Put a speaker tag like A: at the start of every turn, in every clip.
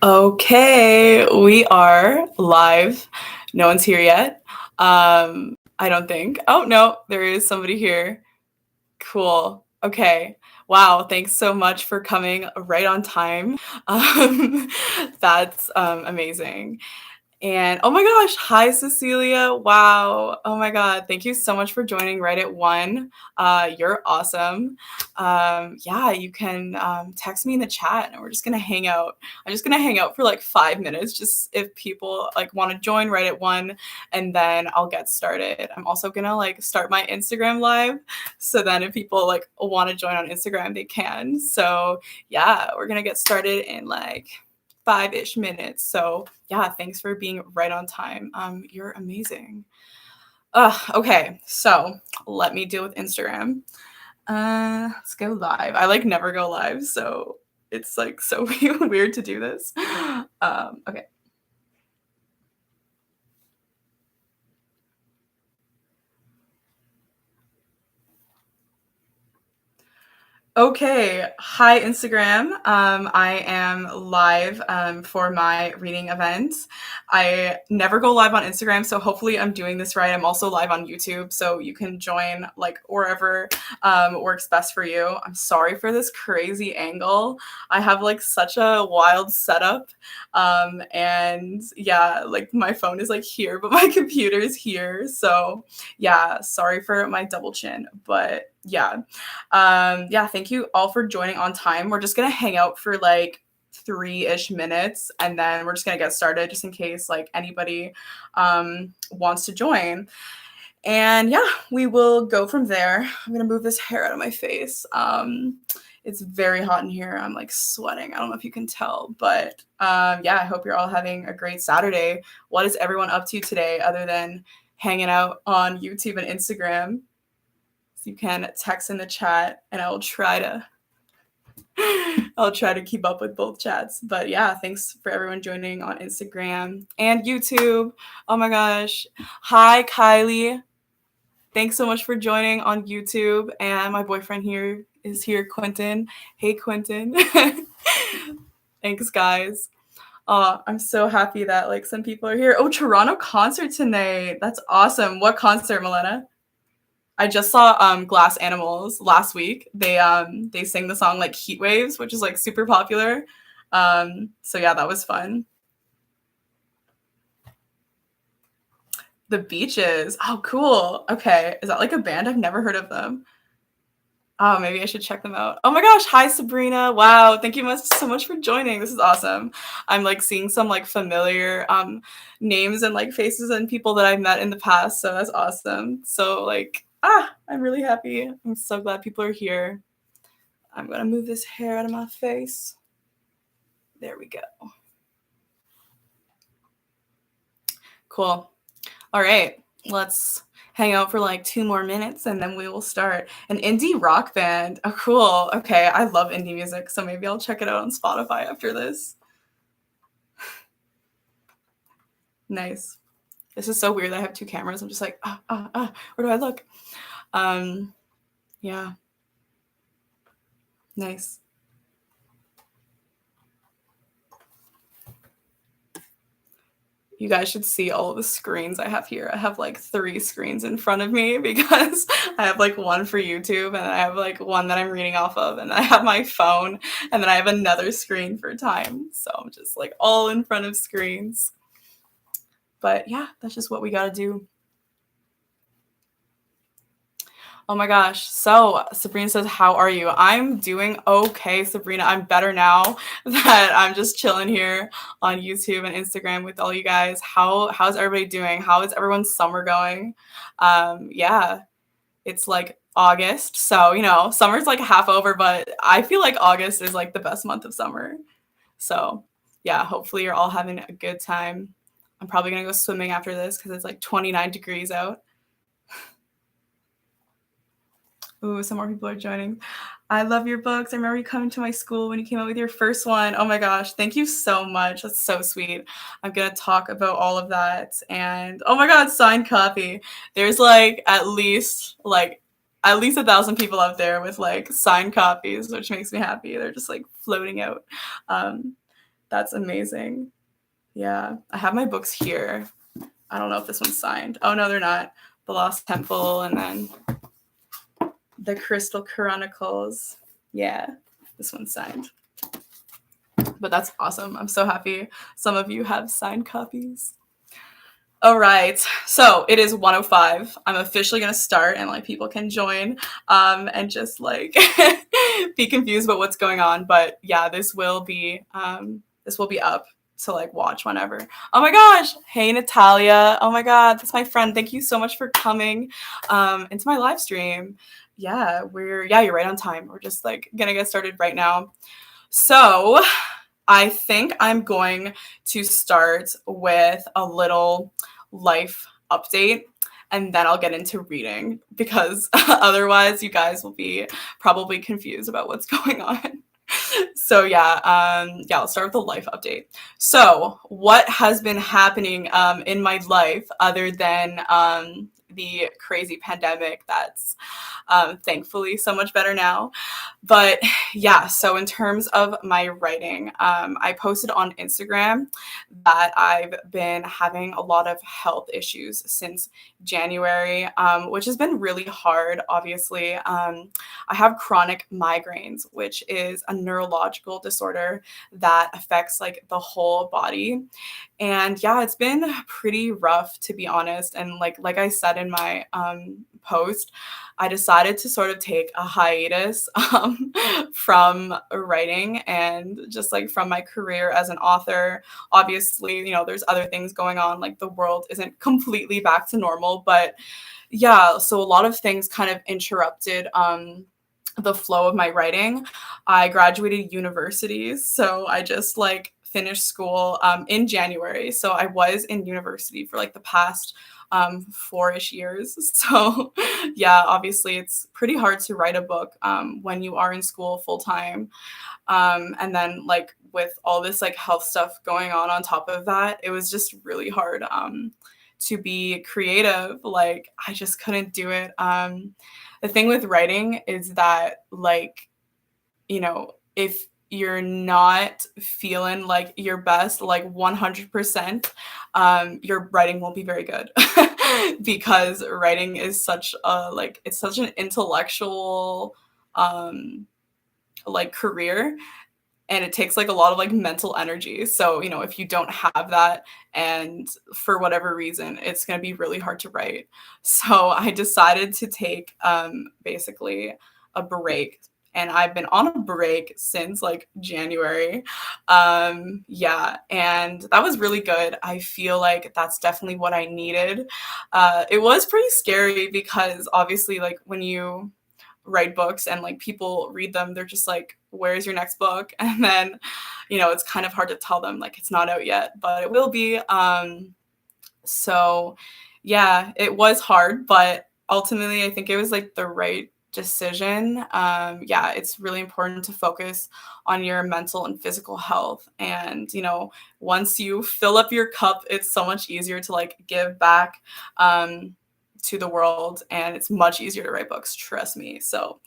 A: Okay, we are live. No one's here yet. I don't think. Oh, no, there is somebody here. Cool. Okay. Wow, thanks so much for coming right on time. Um, that's amazing. And oh my gosh, hi Cecilia. Wow. Oh my God. Thank you so much for joining right at one. You're awesome. Yeah, you can text me in the chat and we're just gonna hang out. I'm just gonna hang out for like 5 minutes, just if people like want to join right at one, and then I'll get started. I'm also gonna like start my Instagram live. So then if people like want to join on Instagram, they can. So yeah, we're gonna get started in like 5-ish minutes. So yeah, thanks for being right on time. You're amazing. Okay, so let me deal with Instagram. Let's go live. I like never go live, so it's like so weird to do this. Okay. Okay. Hi, Instagram. I am live for my reading event. I never go live on Instagram, so hopefully I'm doing this right. I'm also live on YouTube, so you can join like wherever works best for you. I'm sorry for this crazy angle. I have like such a wild setup. And yeah, like my phone is like here, but my computer is here. So yeah, sorry for my double chin, but yeah. Yeah, thank you all for joining on time. We're just gonna hang out for like 3-ish minutes and then we're just gonna get started just in case like anybody wants to join. And yeah, we will go from there. I'm gonna move this hair out of my face. It's very hot in here. I'm like sweating. I don't know if you can tell, but yeah, I hope you're all having a great Saturday. What is everyone up to today other than hanging out on YouTube and Instagram? You can text in the chat and I'll try to keep up with both chats. But yeah, thanks for everyone joining on Instagram and YouTube. Oh my gosh. Hi, Kylie. Thanks so much for joining on YouTube. And my boyfriend here is here, Quentin. Hey, Quentin. Thanks, guys. I'm so happy that like some people are here. Oh, Toronto concert tonight. That's awesome. What concert, Milena? I just saw Glass Animals last week. They sang the song like Heat Waves, which is like super popular. So yeah, that was fun. The Beaches. Oh, cool. Okay. Is that like a band? I've never heard of them. Oh, maybe I should check them out. Oh my gosh. Hi, Sabrina. Wow. Thank you so much for joining. This is awesome. I'm like seeing some like familiar names and like faces and people that I've met in the past. So that's awesome. So like, I'm really happy. I'm so glad people are here. I'm going to move this hair out of my face. There we go. Cool. All right. Let's hang out for like 2 more minutes and then we will start. An indie rock band. Oh, cool. Okay. I love indie music, so maybe I'll check it out on Spotify after this. Nice. This is so weird that I have 2 cameras. I'm just like, where do I look? Yeah. Nice. You guys should see all of the screens I have here. I have like 3 screens in front of me because I have like one for YouTube and I have like one that I'm reading off of and I have my phone and then I have another screen for time. So I'm just like all in front of screens. But yeah, that's just what we gotta do. Oh my gosh. So Sabrina says, how are you? I'm doing okay, Sabrina. I'm better now that I'm just chilling here on YouTube and Instagram with all you guys. How's everybody doing? How is everyone's summer going? Yeah, it's like August. So, you know, summer's like half over, but I feel like August is like the best month of summer. So yeah, hopefully you're all having a good time. I'm probably gonna go swimming after this because it's like 29 degrees out. Ooh, some more people are joining. I love your books. I remember you coming to my school when you came out with your first one. Oh my gosh, thank you so much. That's so sweet. I'm going to talk about all of that. And oh my God, signed copy. There's like at least 1,000 people out there with like signed copies, which makes me happy. They're just like floating out. That's amazing. Yeah, I have my books here. I don't know if this one's signed. Oh no, they're not. The Lost Temple and then the Crystal Chronicles. Yeah, this one's signed. But that's awesome. I'm so happy some of you have signed copies. All right, so it is 1:05. I'm officially gonna start, and like people can join, and just like be confused about what's going on. But yeah, this will be up to like watch whenever. Oh my gosh, hey Natalia. Oh my god, that's my friend. Thank you so much for coming into my live stream. Yeah, you're right on time. We're just like gonna get started right now. So I think I'm going to start with a little life update and then I'll get into reading because otherwise you guys will be probably confused about what's going on. So I'll start with the life update. So what has been happening in my life other than the crazy pandemic that's thankfully so much better now. But yeah, so in terms of my writing, I posted on Instagram that I've been having a lot of health issues since January, which has been really hard, obviously. I have chronic migraines, which is a neurological disorder that affects like the whole body. And yeah, it's been pretty rough to be honest. And like I said in my post, I decided to sort of take a hiatus from writing and just like from my career as an author. Obviously, you know, there's other things going on, like the world isn't completely back to normal, but yeah, so a lot of things kind of interrupted the flow of my writing. I graduated university, so I just like finished school in January. So I was in university for like the past 4-ish years. So yeah, obviously it's pretty hard to write a book when you are in school full time. And then like with all this like health stuff going on top of that, it was just really hard to be creative. Like I just couldn't do it. The thing with writing is that like, you know, if you're not feeling like your best, like 100%, your writing won't be very good because writing is such a like it's such an intellectual like career and it takes like a lot of like mental energy. So, you know, if you don't have that and for whatever reason, it's going to be really hard to write. So I decided to take basically a break and I've been on a break since like January. Yeah, and that was really good. I feel like that's definitely what I needed. It was pretty scary because obviously like when you write books and like people read them, they're just like, where's your next book? And then, you know, it's kind of hard to tell them like it's not out yet, but it will be. So yeah, it was hard, but ultimately I think it was like the right decision. Yeah, it's really important to focus on your mental and physical health. And, you know, once you fill up your cup, it's so much easier to like give back. To the world and it's much easier to write books, trust me. So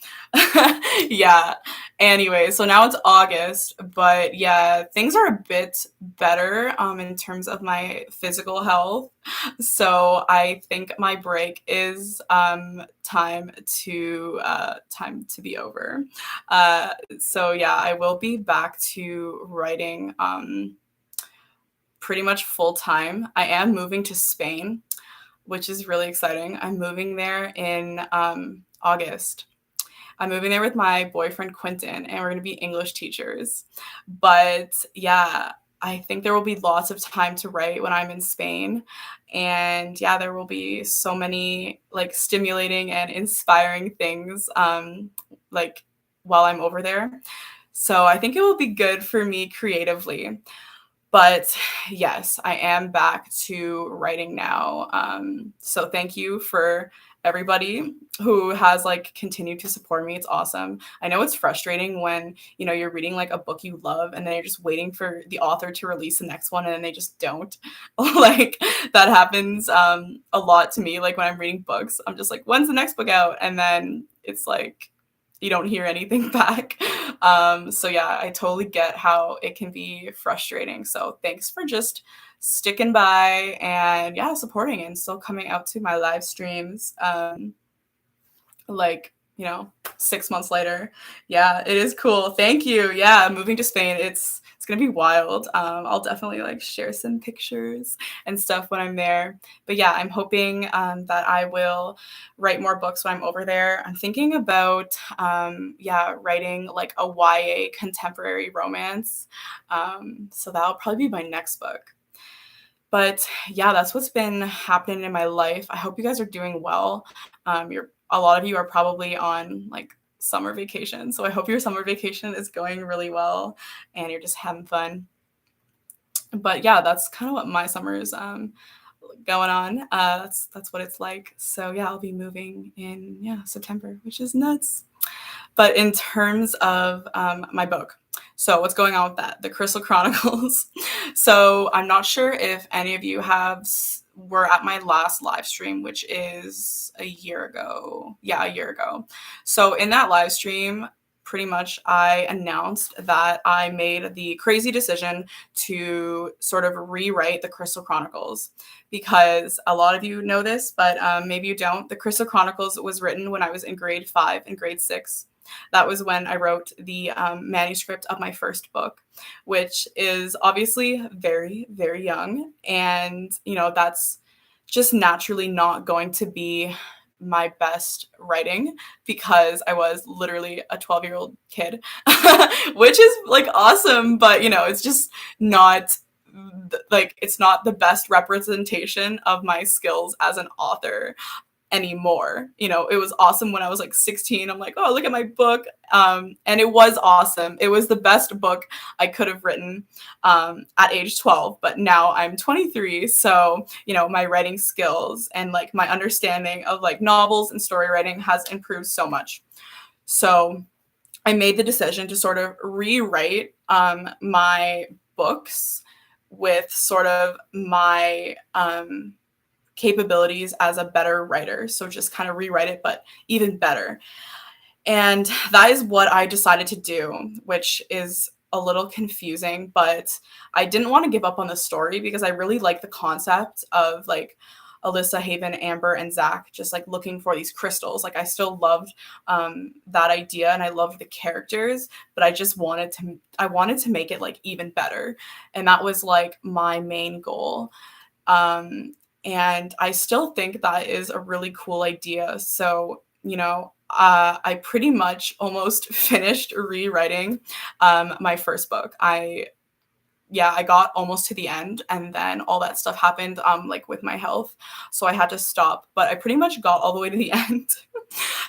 A: yeah, anyway, so now it's August, but yeah, things are a bit better in terms of my physical health. So I think my break is time to be over. So yeah, I will be back to writing pretty much full time. I am moving to Spain, which is really exciting. I'm moving there in August. I'm moving there with my boyfriend, Quentin, and we're going to be English teachers. But yeah, I think there will be lots of time to write when I'm in Spain. And yeah, there will be so many like stimulating and inspiring things like while I'm over there. So I think it will be good for me creatively. But yes, I am back to writing now. So thank you for everybody who has like continued to support me. It's awesome. I know it's frustrating when, you know, you're reading like a book you love and then you're just waiting for the author to release the next one and then they just don't. Like that happens a lot to me. Like when I'm reading books, I'm just like, when's the next book out? And then it's like you don't hear anything back. So yeah, I totally get how it can be frustrating. So thanks for just sticking by and yeah, supporting and still coming out to my live streams. Like, 6 months later. Yeah, it is cool. Thank you. Yeah, moving to Spain, it's gonna be wild. I'll definitely like share some pictures and stuff when I'm there. But yeah, I'm hoping that I will write more books when I'm over there. I'm thinking about yeah, writing like a YA contemporary romance. So that'll probably be my next book. But yeah, that's what's been happening in my life. I hope you guys are doing well. You're a lot of you are probably on like summer vacation. So I hope your summer vacation is going really well and you're just having fun. But yeah, that's kind of what my summer is going on. That's what it's like. So yeah, I'll be moving in September, which is nuts. But in terms of my book, so what's going on with that? The Crystal Chronicles. So I'm not sure if any of you were at my last live stream, which is a year ago. Yeah, a year ago. So in that live stream, pretty much I announced that I made the crazy decision to sort of rewrite the Crystal Chronicles because a lot of you know this, but maybe you don't. The Crystal Chronicles was written when I was in grade 5 and grade 6. That was when I wrote the manuscript of my first book, which is obviously very, very young. And, that's just naturally not going to be my best writing because I was literally a 12-year-old kid, which is like awesome, but, it's just not like it's not the best representation of my skills as an author anymore. It was awesome when I was like 16. I'm like, oh, look at my book. And it was awesome. It was the best book I could have written at age 12. But now I'm 23. So, my writing skills and like my understanding of like novels and story writing has improved so much. So I made the decision to sort of rewrite my books with sort of my capabilities as a better writer. So just kind of rewrite it, but even better. And that is what I decided to do, which is a little confusing, but I didn't want to give up on the story because I really like the concept of like Alyssa, Haven, Amber, and Zach just like looking for these crystals. Like I still loved that idea and I loved the characters, but I wanted to make it like even better. And that was like my main goal. And I still think that is a really cool idea. So, I pretty much almost finished rewriting my first book. I got almost to the end and then all that stuff happened like with my health. So I had to stop, but I pretty much got all the way to the end.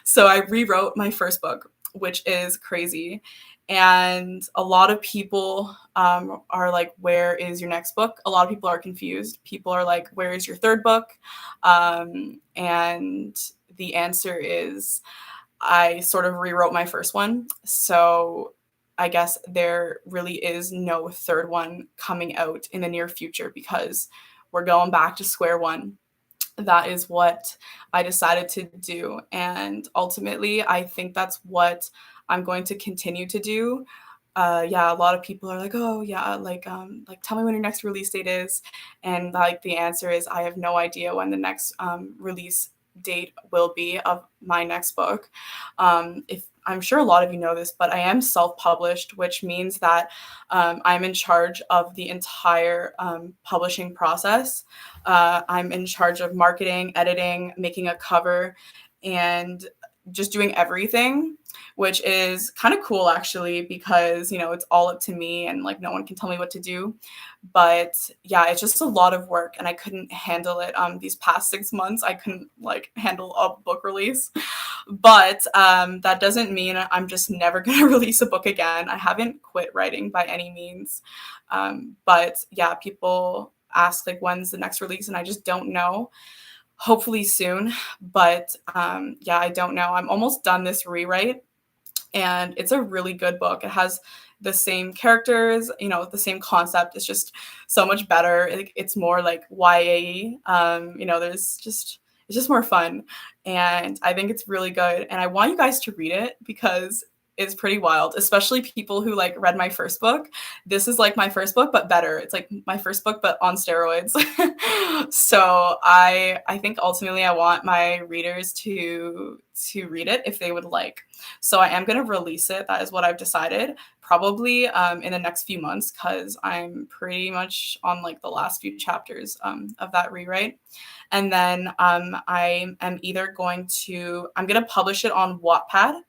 A: So I rewrote my first book, which is crazy. And a lot of people are like, where is your next book? A lot of people are confused. People are like, where is your third book? And the answer is I sort of rewrote my first one. So I guess there really is no third one coming out in the near future because we're going back to square one. That is what I decided to do. And ultimately, I think that's what I'm going to continue to do. A lot of people are like, oh yeah, like tell me when your next release date is. And like the answer is I have no idea when the next release date will be of my next book. If I'm sure a lot of you know this, but I am self-published, which means that I'm in charge of the entire publishing process. I'm in charge of marketing, editing, making a cover, and just doing everything, which is kind of cool actually, because, it's all up to me and like no one can tell me what to do. But yeah, it's just a lot of work and I couldn't handle it. These past 6 months, I couldn't like handle a book release, but that doesn't mean I'm just never going to release a book again. I haven't quit writing by any means. But yeah, people ask like, when's the next release? And I just don't know. Hopefully soon. But I don't know. I'm almost done this rewrite and it's a really good book. It has the same characters, the same concept. It's just so much better. It's more like YA. There's just, it's just more fun. And I think it's really good. And I want you guys to read it because it's pretty wild, especially people who like read my first book. This is like my first book, but better. It's like my first book, but on steroids. So I think ultimately I want my readers to read it if they would like. So I am going to release it. That is what I've decided, probably in the next few months, because I'm pretty much on like the last few chapters of that rewrite. And then I am either I'm going to publish it on Wattpad,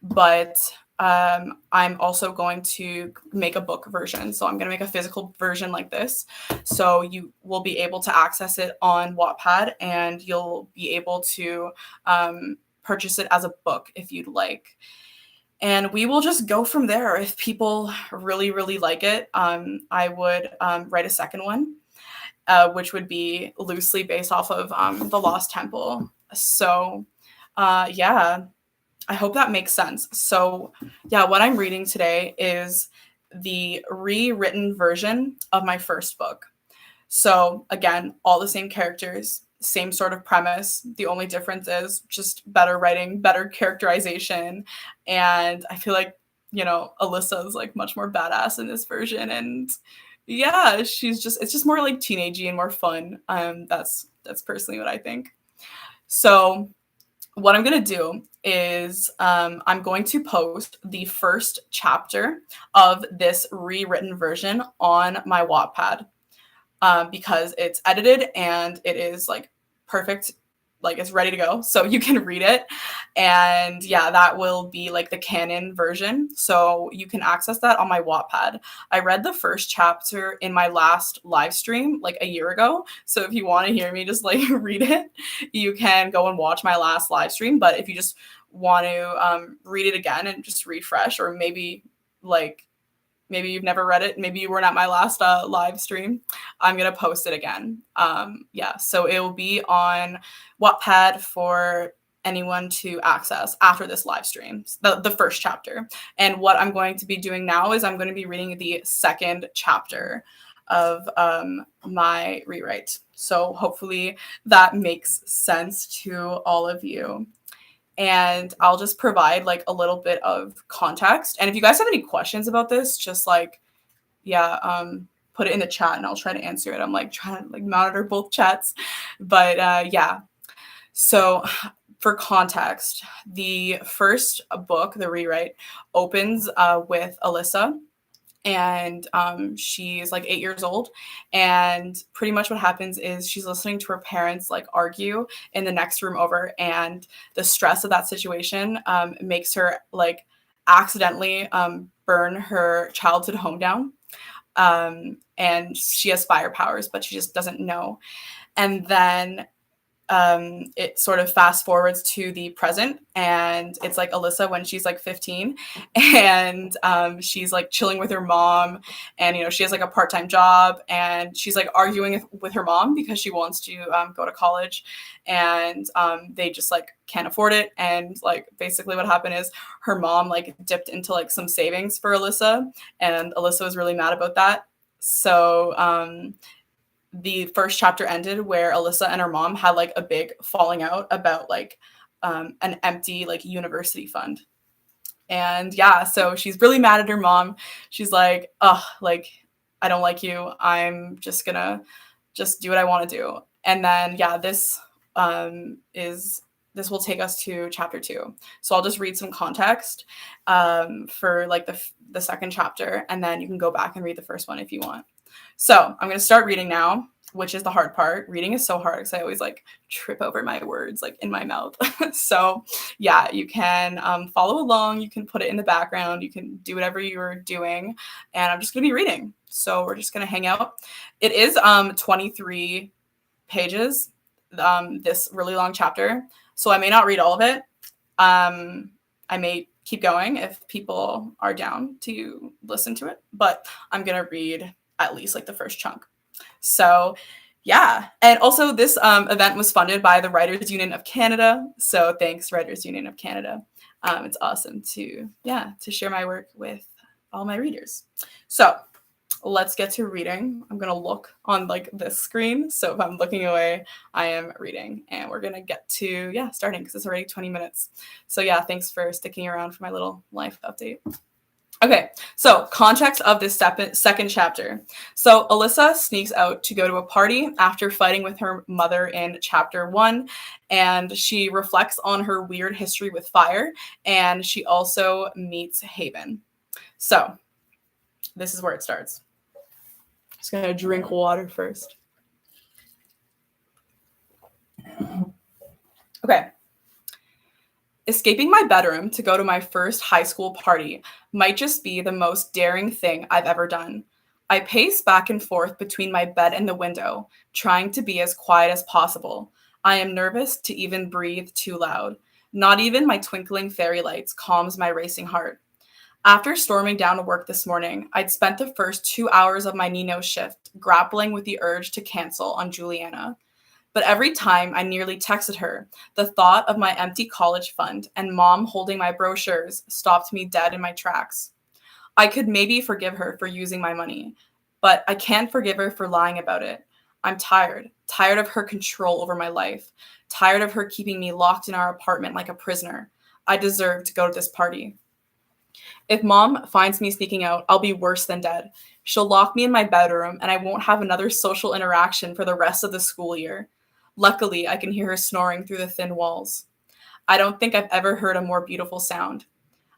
A: but I'm also going to make a book version. So I'm going to make a physical version like this. So you will be able to access it on Wattpad, and you'll be able to purchase it as a book if you'd like. And we will just go from there. If people really, really like it, I would write a second one, which would be loosely based off of The Lost Temple. So yeah. I hope that makes sense. So yeah, what I'm reading today is the rewritten version of my first book. So again, all the same characters, same sort of premise. The only difference is just better writing, better characterization. And I feel like, Alessia is like much more badass in this version. And yeah, it's just more like teenagey and more fun. That's personally what I think. So what I'm going to do is I'm going to post the first chapter of this rewritten version on my Wattpad because it's edited and it is like perfect, like it's ready to go. So you can read it. And yeah, that will be like the canon version. So you can access that on my Wattpad. I read the first chapter in my last live stream like a year ago. So if you want to hear me just like read it, you can go and watch my last live stream. But if you just want to read it again and just refresh, or maybe you've never read it, maybe you weren't at my last live stream, I'm going to post it again. Yeah, so it will be on Wattpad for anyone to access after this live stream, the first chapter. And what I'm going to be doing now is I'm going to be reading the second chapter of my rewrite. So hopefully that makes sense to all of you. And I'll just provide like a little bit of context. And if you guys have any questions about this, just like, put it in the chat and I'll try to answer it. I'm like trying to like monitor both chats. But yeah. So for context, the first book, the rewrite, opens with Alessia. And she's like 8 years old, and pretty much what happens is she's listening to her parents like argue in the next room over, and the stress of that situation makes her like accidentally burn her childhood home down, and she has fire powers, but she just doesn't know. And then it sort of fast forwards to the present, and it's like Alessia when she's like 15, and she's like chilling with her mom, and she has like a part-time job, and she's like arguing with her mom because she wants to go to college, and they just like can't afford it. And like basically what happened is her mom like dipped into like some savings for Alessia, and Alessia was really mad about that. So the first chapter ended where Alessia and her mom had like a big falling out about like an empty like university fund. And yeah, so she's really mad at her mom. She's like, oh, like, I don't like you. I'm just gonna just do what I want to do. And then yeah, this will take us to chapter 2. So I'll just read some context for like the second chapter, and then you can go back and read the first one if you want. So I'm going to start reading now, which is the hard part. Reading is so hard because I always like trip over my words like in my mouth. So yeah, you can follow along. You can put it in the background. You can do whatever you're doing. And I'm just going to be reading. So we're just going to hang out. It is 23 pages, this really long chapter. So I may not read all of it. I may keep going if people are down to listen to it. But I'm going to read at least like the first chunk. So yeah. And also this event was funded by the Writers Union of Canada. So thanks, Writers Union of Canada. It's awesome to share my work with all my readers. So let's get to reading. I'm going to look on like this screen. So if I'm looking away, I am reading. And we're going to get to, starting because it's already 20 minutes. So thanks for sticking around for my little life update. Okay, so context of this second chapter. So Alyssa sneaks out to go to a party after fighting with her mother in chapter 1, and she reflects on her weird history with fire, and she also meets Haven. So this is where it starts. Just gonna drink water first. Okay. Escaping my bedroom to go to my first high school party might just be the most daring thing I've ever done. I pace back and forth between my bed and the window, trying to be as quiet as possible. I am nervous to even breathe too loud. Not even my twinkling fairy lights calms my racing heart. After storming down to work this morning, I'd spent the first 2 hours of my Nino shift grappling with the urge to cancel on Juliana. But every time I nearly texted her, the thought of my empty college fund and mom holding my brochures stopped me dead in my tracks. I could maybe forgive her for using my money, but I can't forgive her for lying about it. I'm tired of her control over my life, tired of her keeping me locked in our apartment like a prisoner. I deserve to go to this party. If mom finds me sneaking out, I'll be worse than dead. She'll lock me in my bedroom and I won't have another social interaction for the rest of the school year. Luckily, I can hear her snoring through the thin walls. I don't think I've ever heard a more beautiful sound.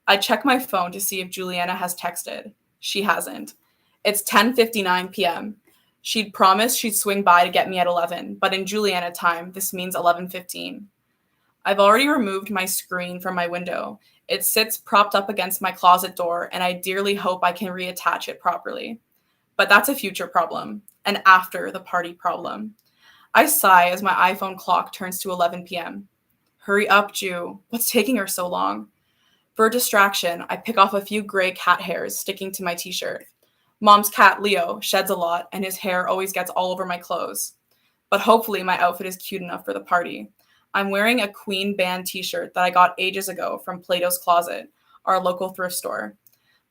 A: I check my phone to see if Juliana has texted. She hasn't. It's 10:59 p.m. She'd promised she'd swing by to get me at 11, but in Juliana time, this means 11:15. I've already removed my screen from my window. It sits propped up against my closet door, and I dearly hope I can reattach it properly. But that's a future problem, an after the party problem. I sigh as my iPhone clock turns to 11 p.m. Hurry up, Ju. What's taking her so long? For a distraction, I pick off a few gray cat hairs sticking to my t-shirt. Mom's cat, Leo, sheds a lot, and his hair always gets all over my clothes. But hopefully my outfit is cute enough for the party. I'm wearing a Queen Band t-shirt that I got ages ago from Plato's Closet, our local thrift store.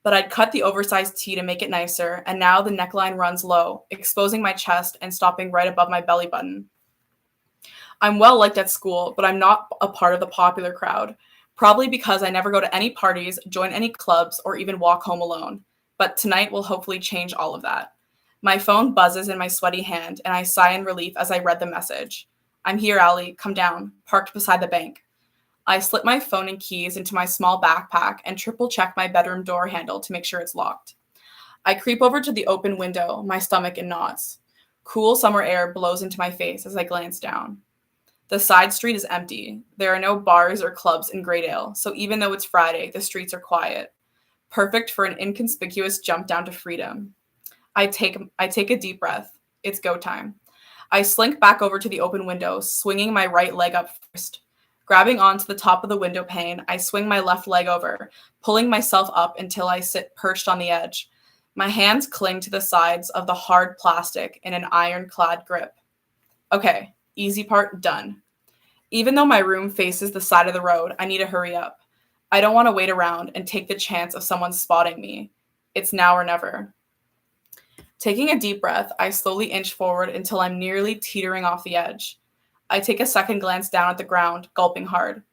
A: But I'd cut the oversized tee to make it nicer, and now the neckline runs low, exposing my chest and stopping right above my belly button. I'm well liked at school, but I'm not a part of the popular crowd, probably because I never go to any parties, join any clubs, or even walk home alone. But tonight will hopefully change all of that. My phone buzzes in my sweaty hand, and I sigh in relief as I read the message. I'm here, Allie. Come down. Parked beside the bank. I slip my phone and keys into my small backpack and triple check my bedroom door handle to make sure it's locked. I creep over to the open window, my stomach in knots. Cool summer air blows into my face as I glance down. The side street is empty. There are no bars or clubs in Greydale, so even though it's Friday, the streets are quiet. Perfect for an inconspicuous jump down to freedom. I take a deep breath. It's go time. I slink back over to the open window, swinging my right leg up first. Grabbing onto the top of the window pane, I swing my left leg over, pulling myself up until I sit perched on the edge. My hands cling to the sides of the hard plastic in an ironclad grip. Okay, easy part done. Even though my room faces the side of the road, I need to hurry up. I don't want to wait around and take the chance of someone spotting me. It's now or never. Taking a deep breath, I slowly inch forward until I'm nearly teetering off the edge. I take a second glance down at the ground, gulping hard.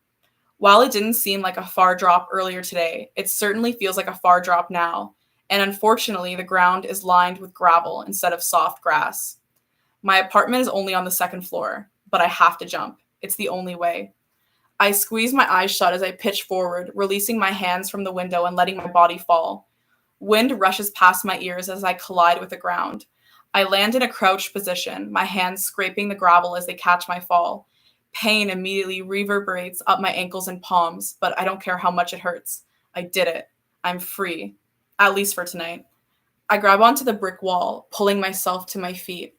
A: While it didn't seem like a far drop earlier today, it certainly feels like a far drop now, and unfortunately the ground is lined with gravel instead of soft grass. My apartment is only on the second floor, but I have to jump. It's the only way. I squeeze my eyes shut as I pitch forward, releasing my hands from the window and letting my body fall. Wind rushes past my ears as I collide with the ground. I land in a crouched position, my hands scraping the gravel as they catch my fall. Pain immediately reverberates up my ankles and palms, but I don't care how much it hurts. I did it. I'm free. At least for tonight. I grab onto the brick wall, pulling myself to my feet.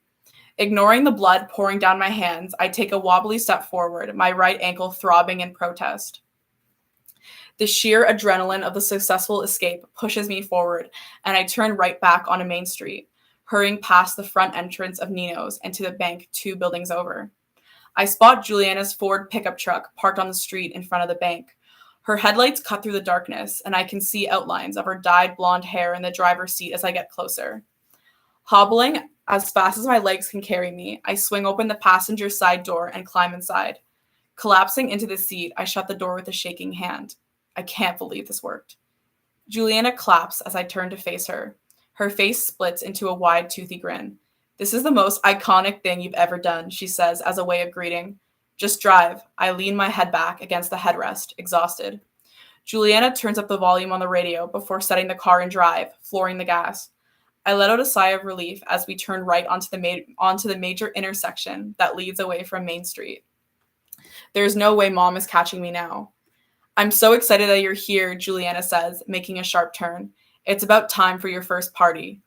A: Ignoring the blood pouring down my hands, I take a wobbly step forward, my right ankle throbbing in protest. The sheer adrenaline of the successful escape pushes me forward, and I turn right back onto Main Street, hurrying past the front entrance of Nino's and to the bank 2 buildings over. I spot Juliana's Ford pickup truck parked on the street in front of the bank. Her headlights cut through the darkness, and I can see outlines of her dyed blonde hair in the driver's seat as I get closer. Hobbling as fast as my legs can carry me, I swing open the passenger side door and climb inside. Collapsing into the seat, I shut the door with a shaking hand. I can't believe this worked. Juliana claps as I turn to face her. Her face splits into a wide, toothy grin. This is the most iconic thing you've ever done, she says as a way of greeting. Just drive. I lean my head back against the headrest, exhausted. Juliana turns up the volume on the radio before setting the car in drive, flooring the gas. I let out a sigh of relief as we turn right onto the major intersection that leads away from Main Street. There's no way Mom is catching me now. I'm so excited that you're here, Juliana says, making a sharp turn. It's about time for your first party.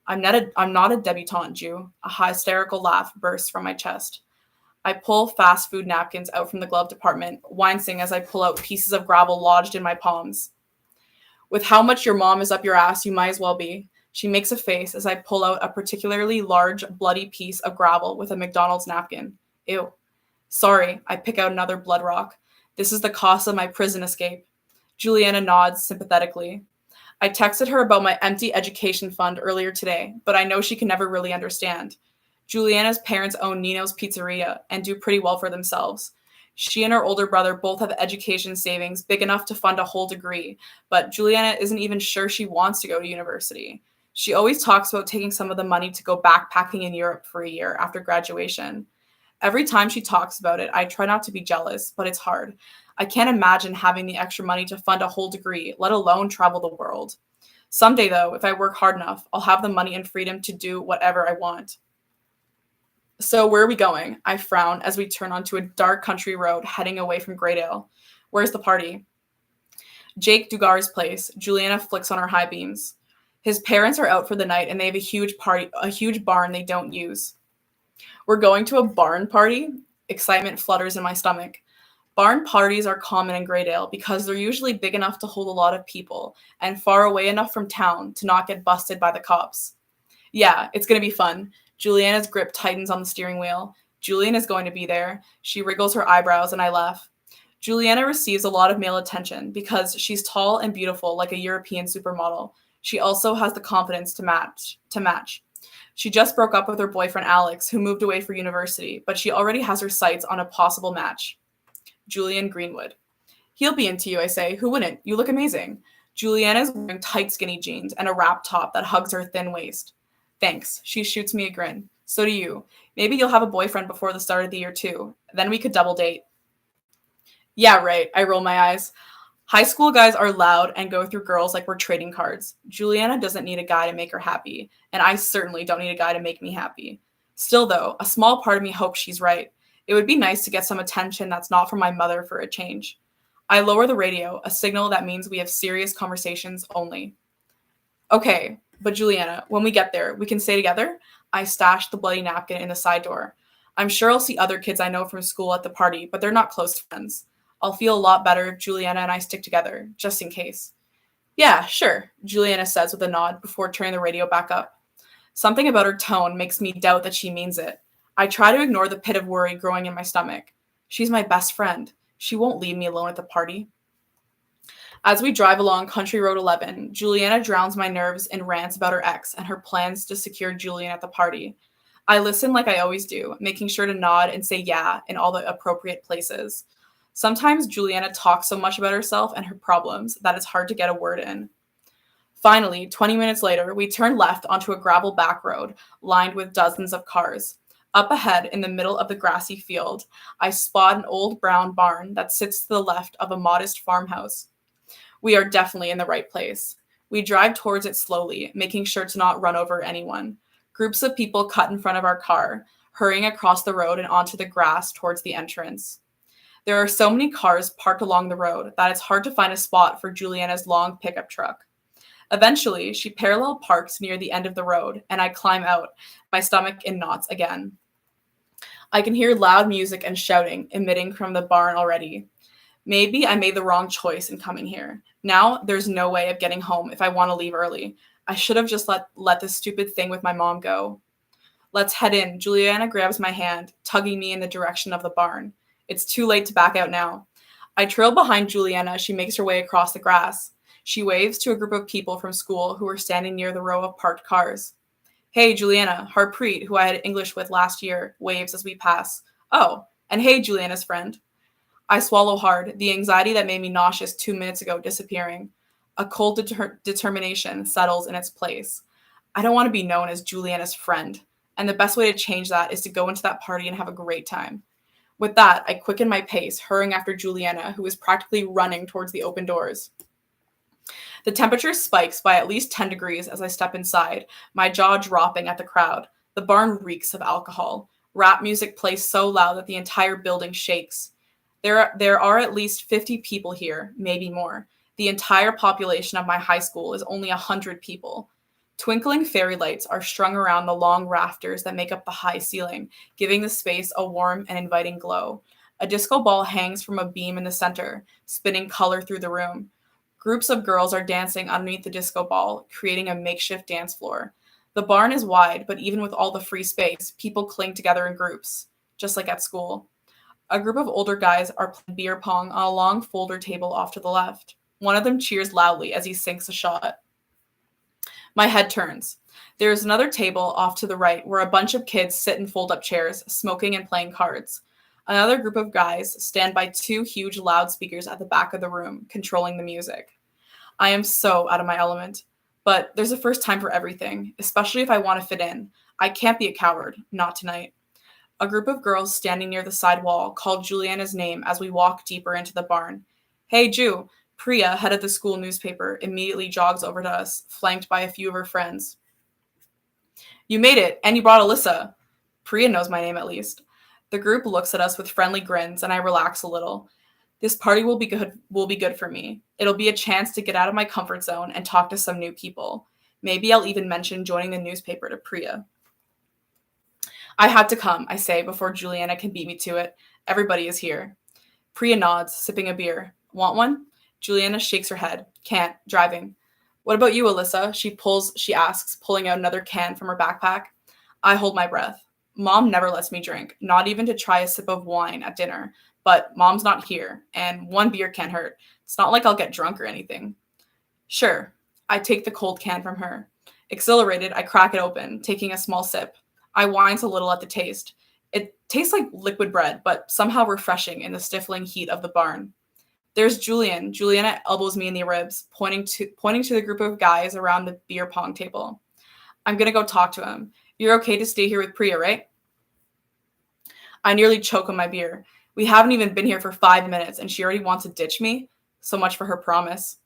A: I'm not a debutante, Ju. A hysterical laugh bursts from my chest. I pull fast food napkins out from the glove department, wincing as I pull out pieces of gravel lodged in my palms. With how much your mom is up your ass, you might as well be. She makes a face as I pull out a particularly large, bloody piece of gravel with a McDonald's napkin. Ew. Sorry, I pick out another blood rock. This is the cost of my prison escape. Juliana nods sympathetically. I texted her about my empty education fund earlier today, but I know she can never really understand. Juliana's parents own Nino's Pizzeria and do pretty well for themselves. She and her older brother both have education savings big enough to fund a whole degree, but Juliana isn't even sure she wants to go to university. She always talks about taking some of the money to go backpacking in Europe for a year after graduation. Every time she talks about it, I try not to be jealous, but it's hard. I can't imagine having the extra money to fund a whole degree, let alone travel the world. Someday, though, if I work hard enough, I'll have the money and freedom to do whatever I want. So where are we going? I frown as we turn onto a dark country road heading away from Greydale. Where's the party? Jake Dugar's place. Juliana flicks on her high beams. His parents are out for the night and they have a huge barn they don't use. We're going to a barn party? Excitement flutters in my stomach. Barn parties are common in Greydale because they're usually big enough to hold a lot of people and far away enough from town to not get busted by the cops. Yeah, it's going to be fun. Juliana's grip tightens on the steering wheel. Julian is going to be there. She wriggles her eyebrows and I laugh. Juliana receives a lot of male attention because she's tall and beautiful like a European supermodel. She also has the confidence to match. She just broke up with her boyfriend Alex, who moved away for university, but she already has her sights on a possible match. Julian Greenwood. He'll be into you, I say. Who wouldn't? You look amazing. Juliana's wearing tight skinny jeans and a wrap top that hugs her thin waist. Thanks. She shoots me a grin. So do you. Maybe you'll have a boyfriend before the start of the year too. Then we could double date. Yeah, right. I roll my eyes. High school guys are loud and go through girls like we're trading cards. Juliana doesn't need a guy to make her happy, and I certainly don't need a guy to make me happy. Still, though, a small part of me hopes she's right. It would be nice to get some attention that's not from my mother for a change. I lower the radio, a signal that means we have serious conversations only. Okay, but Juliana, when we get there, we can stay together? I stash the bloody napkin in the side door. I'm sure I'll see other kids I know from school at the party, but they're not close friends. I'll feel a lot better if Juliana and I stick together, just in case. Yeah, sure, Juliana says with a nod before turning the radio back up. Something about her tone makes me doubt that she means it. I try to ignore the pit of worry growing in my stomach. She's my best friend. She won't leave me alone at the party. As we drive along Country Road 11, Juliana drowns my nerves in rants about her ex and her plans to secure Julian at the party. I listen like I always do, making sure to nod and say yeah in all the appropriate places. Sometimes Juliana talks so much about herself and her problems that it's hard to get a word in. Finally, 20 minutes later, we turn left onto a gravel back road lined with dozens of cars. Up ahead, in the middle of the grassy field, I spot an old brown barn that sits to the left of a modest farmhouse. We are definitely in the right place. We drive towards it slowly, making sure to not run over anyone. Groups of people cut in front of our car, hurrying across the road and onto the grass towards the entrance. There are so many cars parked along the road that it's hard to find a spot for Juliana's long pickup truck. Eventually, she parallel parks near the end of the road, and I climb out, my stomach in knots again. I can hear loud music and shouting emitting from the barn already. Maybe I made the wrong choice in coming here. Now, there's no way of getting home if I want to leave early. I should have just let this stupid thing with my mom go. Let's head in. Juliana grabs my hand, tugging me in the direction of the barn. It's too late to back out now. I trail behind Juliana as she makes her way across the grass. She waves to a group of people from school who are standing near the row of parked cars. Hey, Juliana, Harpreet, who I had English with last year, waves as we pass. Oh, and hey, Juliana's friend. I swallow hard, the anxiety that made me nauseous 2 minutes ago disappearing. A cold determination settles in its place. I don't want to be known as Juliana's friend, and the best way to change that is to go into that party and have a great time. With that, I quicken my pace, hurrying after Juliana, who is practically running towards the open doors. The temperature spikes by at least 10 degrees as I step inside, my jaw dropping at the crowd. The barn reeks of alcohol. Rap music plays so loud that the entire building shakes. There are at least 50 people here, maybe more. The entire population of my high school is only 100 people. Twinkling fairy lights are strung around the long rafters that make up the high ceiling, giving the space a warm and inviting glow. A disco ball hangs from a beam in the center, spinning color through the room. Groups of girls are dancing underneath the disco ball, creating a makeshift dance floor. The barn is wide, but even with all the free space, people cling together in groups, just like at school. A group of older guys are playing beer pong on a long folder table off to the left. One of them cheers loudly as he sinks a shot. My head turns. There is another table off to the right where a bunch of kids sit in fold-up chairs, smoking and playing cards. Another group of guys stand by two huge loudspeakers at the back of the room, controlling the music. I am so out of my element. But there's a first time for everything, especially if I want to fit in. I can't be a coward, not tonight. A group of girls standing near the side wall called Juliana's name as we walk deeper into the barn. Hey, Ju, Priya, head of the school newspaper, immediately jogs over to us, flanked by a few of her friends. You made it, and you brought Alyssa. Priya knows my name at least. The group looks at us with friendly grins, and I relax a little. This party will be good for me. It'll be a chance to get out of my comfort zone and talk to some new people. Maybe I'll even mention joining the newspaper to Priya. I had to come, I say, before Juliana can beat me to it. Everybody is here. Priya nods, sipping a beer. Want one? Juliana shakes her head. Can't. Driving. What about you, Alyssa? She asks, pulling out another can from her backpack. I hold my breath. Mom never lets me drink, not even to try a sip of wine at dinner. But Mom's not here, and one beer can't hurt. It's not like I'll get drunk or anything. Sure. I take the cold can from her. Exhilarated, I crack it open, taking a small sip. I whines a little at the taste. It tastes like liquid bread, but somehow refreshing in the stifling heat of the barn. There's Julian. Juliana elbows me in the ribs, pointing to the group of guys around the beer pong table. I'm gonna go talk to him. You're okay to stay here with Priya, right? I nearly choke on my beer. We haven't even been here for 5 minutes, and she already wants to ditch me? So much for her promise.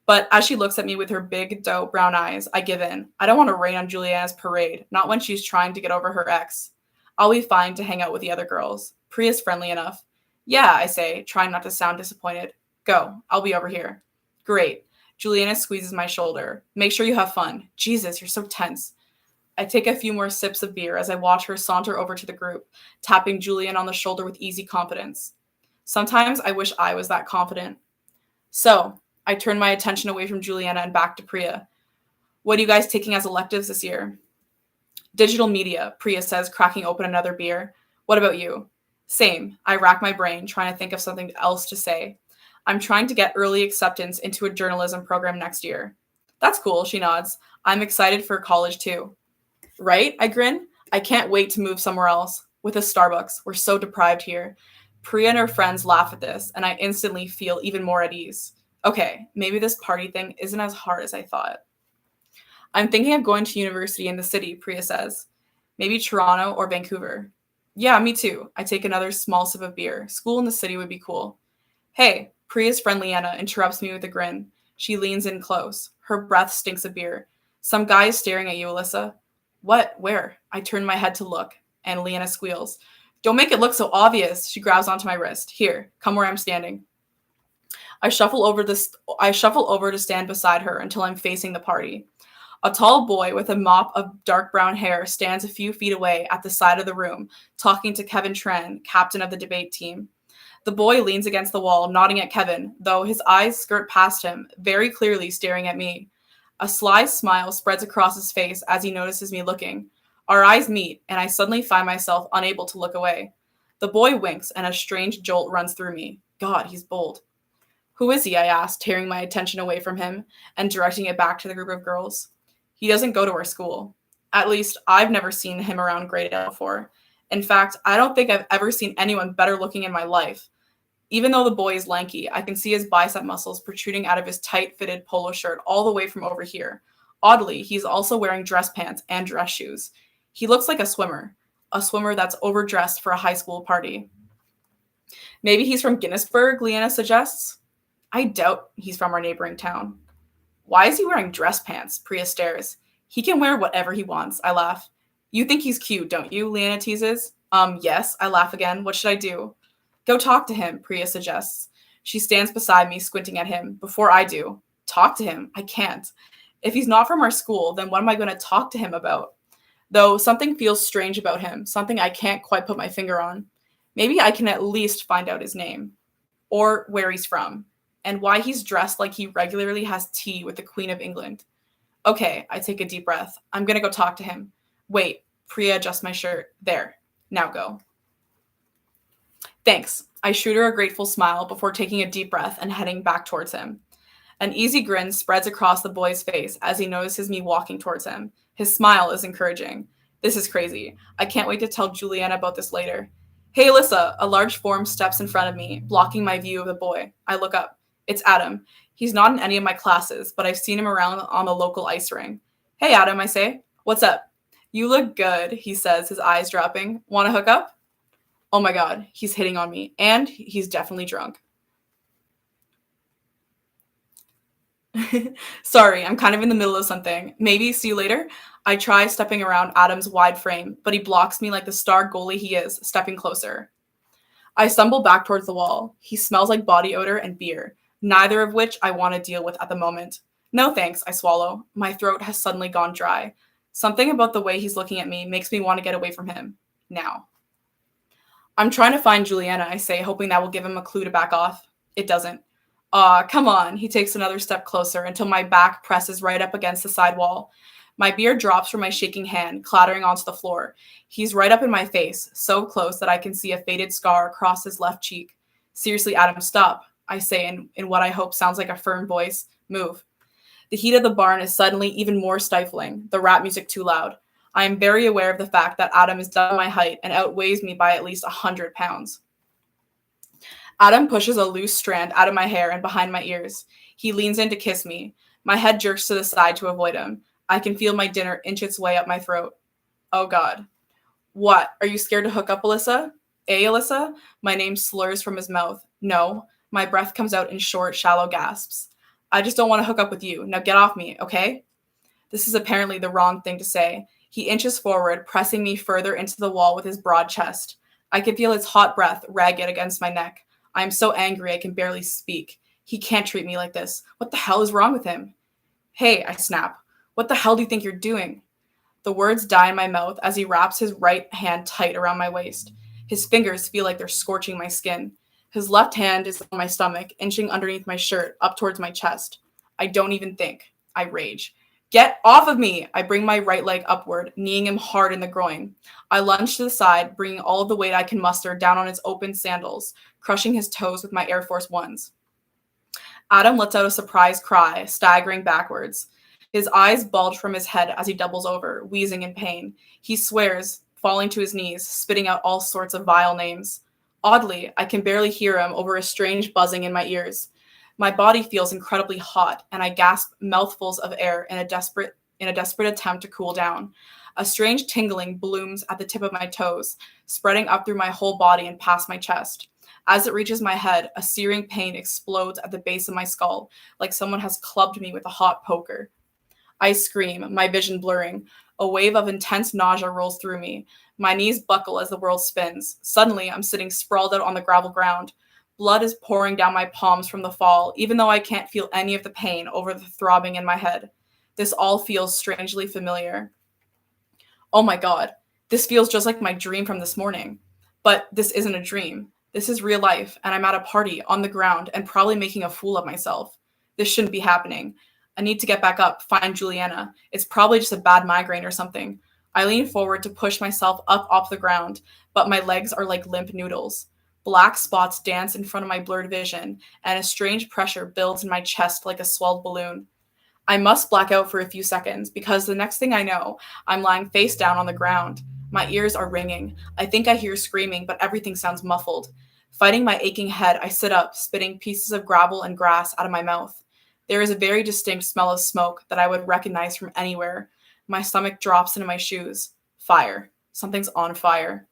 A: But as she looks at me with her big, doe brown eyes, I give in. I don't want to rain on Juliana's parade, not when she's trying to get over her ex. I'll be fine to hang out with the other girls. Priya's friendly enough. Yeah, I say, trying not to sound disappointed. Go, I'll be over here. Great. Juliana squeezes my shoulder. Make sure you have fun. Jesus, you're so tense. I take a few more sips of beer as I watch her saunter over to the group, tapping Julian on the shoulder with easy confidence. Sometimes I wish I was that confident. So, I turn my attention away from Juliana and back to Priya. What are you guys taking as electives this year? Digital media, Priya says, cracking open another beer. What about you? Same. I rack my brain, trying to think of something else to say. I'm trying to get early acceptance into a journalism program next year. That's cool, she nods. I'm excited for college too. Right? I grin. I can't wait to move somewhere else. With a Starbucks. We're so deprived here. Priya and her friends laugh at this, and I instantly feel even more at ease. Okay, maybe this party thing isn't as hard as I thought. I'm thinking of going to university in the city, Priya says. Maybe Toronto or Vancouver. Yeah, me too. I take another small sip of beer. School in the city would be cool. Hey, Priya's friend Leanna interrupts me with a grin. She leans in close. Her breath stinks of beer. Some guy is staring at you, Alyssa. What? Where? I turn my head to look, and Leanna squeals. Don't make it look so obvious. She grabs onto my wrist. Here, come where I'm standing. I shuffle over to stand beside her until I'm facing the party. A tall boy with a mop of dark brown hair stands a few feet away at the side of the room, talking to Kevin Tran, captain of the debate team. The boy leans against the wall, nodding at Kevin, though his eyes skirt past him, very clearly staring at me. A sly smile spreads across his face as he notices me looking. Our eyes meet, and I suddenly find myself unable to look away. The boy winks, and a strange jolt runs through me. God, he's bold. Who is he? I asked, tearing my attention away from him and directing it back to the group of girls. He doesn't go to our school. At least I've never seen him around Greydale before. In fact, I don't think I've ever seen anyone better looking in my life. Even though the boy is lanky, I can see his bicep muscles protruding out of his tight-fitted polo shirt all the way from over here. Oddly, he's also wearing dress pants and dress shoes. He looks like a swimmer that's overdressed for a high school party. Maybe he's from Guinnessburg, Leanna suggests. I doubt he's from our neighboring town. Why is he wearing dress pants? Priya stares. He can wear whatever he wants, I laugh. You think he's cute, don't you? Leanna teases. Yes, I laugh again. What should I do? Go talk to him, Priya suggests. She stands beside me, squinting at him. Before I do. Talk to him? I can't. If he's not from our school, then what am I going to talk to him about? Though something feels strange about him, something I can't quite put my finger on. Maybe I can at least find out his name. Or where he's from. And why he's dressed like he regularly has tea with the Queen of England. Okay, I take a deep breath. I'm going to go talk to him. Wait, Priya adjusts my shirt. There. Now go. Thanks. I shoot her a grateful smile before taking a deep breath and heading back towards him. An easy grin spreads across the boy's face as he notices me walking towards him. His smile is encouraging. This is crazy. I can't wait to tell Juliana about this later. Hey, Alyssa! A large form steps in front of me, blocking my view of the boy. I look up. It's Adam. He's not in any of my classes, but I've seen him around on the local ice ring. Hey, Adam, I say. What's up? You look good, he says, his eyes dropping. Want to hook up? Oh my god, he's hitting on me, and he's definitely drunk. Sorry, I'm kind of in the middle of something. Maybe see you later? I try stepping around Adam's wide frame, but he blocks me like the star goalie he is, stepping closer. I stumble back towards the wall. He smells like body odor and beer, neither of which I want to deal with at the moment. No thanks, I swallow. My throat has suddenly gone dry. Something about the way he's looking at me makes me want to get away from him. Now. I'm trying to find Juliana, I say, hoping that will give him a clue to back off. It doesn't. Aw, come on. He takes another step closer until my back presses right up against the side wall. My beer drops from my shaking hand, clattering onto the floor. He's right up in my face, so close that I can see a faded scar across his left cheek. Seriously, Adam, stop, I say in what I hope sounds like a firm voice. Move. The heat of the barn is suddenly even more stifling, the rap music too loud. I am very aware of the fact that Adam is double my height and outweighs me by at least 100 pounds. Adam pushes a loose strand out of my hair and behind my ears. He leans in to kiss me. My head jerks to the side to avoid him. I can feel my dinner inch its way up my throat. Oh God. What? Are you scared to hook up, Alyssa? Alyssa? My name slurs from his mouth. No. My breath comes out in short, shallow gasps. I just don't want to hook up with you. Now get off me, okay? This is apparently the wrong thing to say. He inches forward, pressing me further into the wall with his broad chest. I can feel his hot breath ragged against my neck. I am so angry I can barely speak. He can't treat me like this. What the hell is wrong with him? Hey, I snap. What the hell do you think you're doing? The words die in my mouth as he wraps his right hand tight around my waist. His fingers feel like they're scorching my skin. His left hand is on my stomach, inching underneath my shirt, up towards my chest. I don't even think. I rage. Get off of me! I bring my right leg upward, kneeing him hard in the groin. I lunge to the side, bringing all of the weight I can muster down on his open sandals, crushing his toes with my Air Force Ones. Adam lets out a surprised cry, staggering backwards. His eyes bulge from his head as he doubles over, wheezing in pain. He swears, falling to his knees, spitting out all sorts of vile names. Oddly, I can barely hear him over a strange buzzing in my ears. My body feels incredibly hot, and I gasp mouthfuls of air in a desperate attempt to cool down. A strange tingling blooms at the tip of my toes, spreading up through my whole body and past my chest. As it reaches my head, a searing pain explodes at the base of my skull, like someone has clubbed me with a hot poker. I scream, my vision blurring. A wave of intense nausea rolls through me. My knees buckle as the world spins. Suddenly, I'm sitting sprawled out on the gravel ground. Blood is pouring down my palms from the fall, even though I can't feel any of the pain over the throbbing in my head. This all feels strangely familiar. Oh my God, this feels just like my dream from this morning. But this isn't a dream. This is real life, and I'm at a party on the ground and probably making a fool of myself. This shouldn't be happening. I need to get back up, find Juliana. It's probably just a bad migraine or something. I lean forward to push myself up off the ground, but my legs are like limp noodles. Black spots dance in front of my blurred vision, and a strange pressure builds in my chest like a swelled balloon. I must black out for a few seconds because the next thing I know, I'm lying face down on the ground. My ears are ringing. I think I hear screaming, but everything sounds muffled. Fighting my aching head, I sit up, spitting pieces of gravel and grass out of my mouth. There is a very distinct smell of smoke that I would recognize from anywhere. My stomach drops into my shoes. Fire. Something's on fire.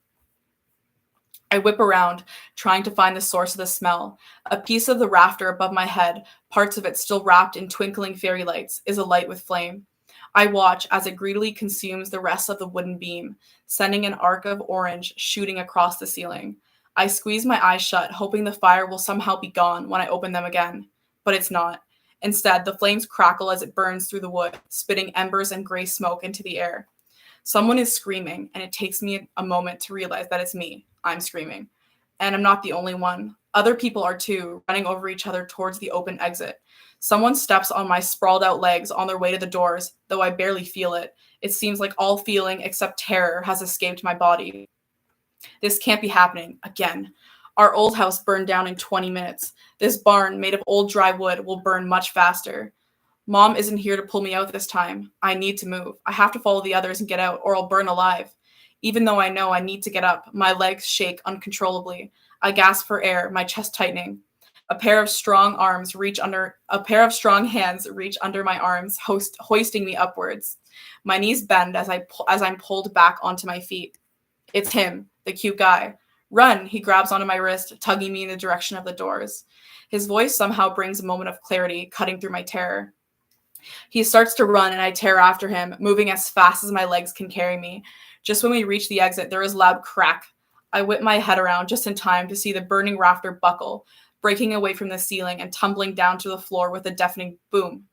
A: I whip around, trying to find the source of the smell. A piece of the rafter above my head, parts of it still wrapped in twinkling fairy lights, is alight with flame. I watch as it greedily consumes the rest of the wooden beam, sending an arc of orange shooting across the ceiling. I squeeze my eyes shut, hoping the fire will somehow be gone when I open them again. But it's not. Instead, the flames crackle as it burns through the wood, spitting embers and gray smoke into the air. Someone is screaming, and it takes me a moment to realize that it's me. I'm screaming. And I'm not the only one. Other people are too, running over each other towards the open exit. Someone steps on my sprawled out legs on their way to the doors, though I barely feel it. It seems like all feeling except terror has escaped my body. This can't be happening again. Our old house burned down in 20 minutes. This barn, made of old dry wood, will burn much faster. Mom isn't here to pull me out this time. I need to move. I have to follow the others and get out, or I'll burn alive. Even though I know I need to get up, my legs shake uncontrollably. I gasp for air, my chest tightening. A pair of strong hands reach under my arms, hoisting me upwards. My knees bend as I'm pulled back onto my feet. It's him, the cute guy. Run, he grabs onto my wrist, tugging me in the direction of the doors. His voice somehow brings a moment of clarity, cutting through my terror. He starts to run and I tear after him, moving as fast as my legs can carry me. Just when we reach the exit, there is a loud crack. I whip my head around just in time to see the burning rafter buckle, breaking away from the ceiling and tumbling down to the floor with a deafening boom.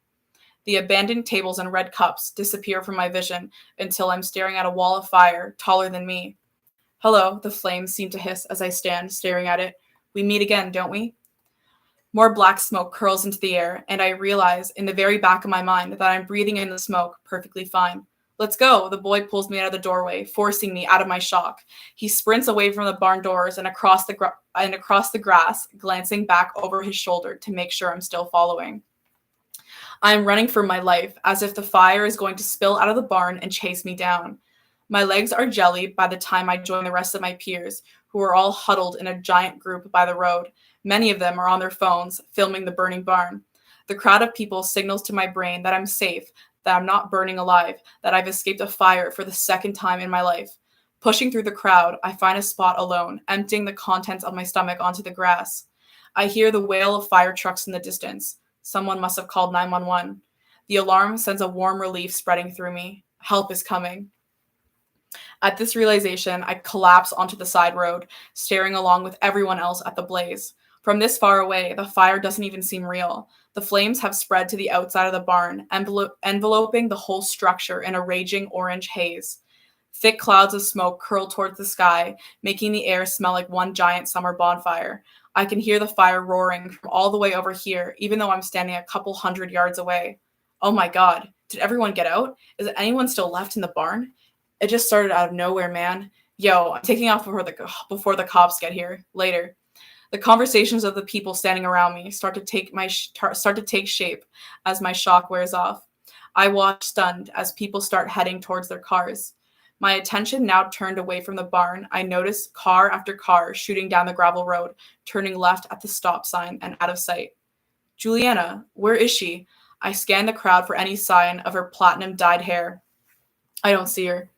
A: The abandoned tables and red cups disappear from my vision until I'm staring at a wall of fire taller than me. Hello, the flames seem to hiss as I stand staring at it. We meet again, don't we? More black smoke curls into the air, and I realize in the very back of my mind that I'm breathing in the smoke perfectly fine. Let's go, the boy pulls me out of the doorway, forcing me out of my shock. He sprints away from the barn doors and across the grass, glancing back over his shoulder to make sure I'm still following. I am running for my life, as if the fire is going to spill out of the barn and chase me down. My legs are jelly by the time I join the rest of my peers, who are all huddled in a giant group by the road. Many of them are on their phones, filming the burning barn. The crowd of people signals to my brain that I'm safe, that I'm not burning alive, that I've escaped a fire for the second time in my life. Pushing through the crowd, I find a spot alone, emptying the contents of my stomach onto the grass. I hear the wail of fire trucks in the distance. Someone must have called 911. The alarm sends a warm relief spreading through me. Help is coming. At this realization, I collapse onto the side road, staring along with everyone else at the blaze. From this far away, the fire doesn't even seem real. The flames have spread to the outside of the barn, enveloping the whole structure in a raging orange haze. Thick clouds of smoke curl towards the sky, making the air smell like one giant summer bonfire. I can hear the fire roaring from all the way over here, even though I'm standing a couple 100 yards away. Oh my God, did everyone get out? Is anyone still left in the barn? It just started out of nowhere, man. Yo, I'm taking off before the cops get here. Later. The conversations of the people standing around me start to take shape as my shock wears off. I watch stunned as people start heading towards their cars. My attention now turned away from the barn, I notice car after car shooting down the gravel road, turning left at the stop sign and out of sight. Juliana, where is she? I scan the crowd for any sign of her platinum-dyed hair. I don't see her.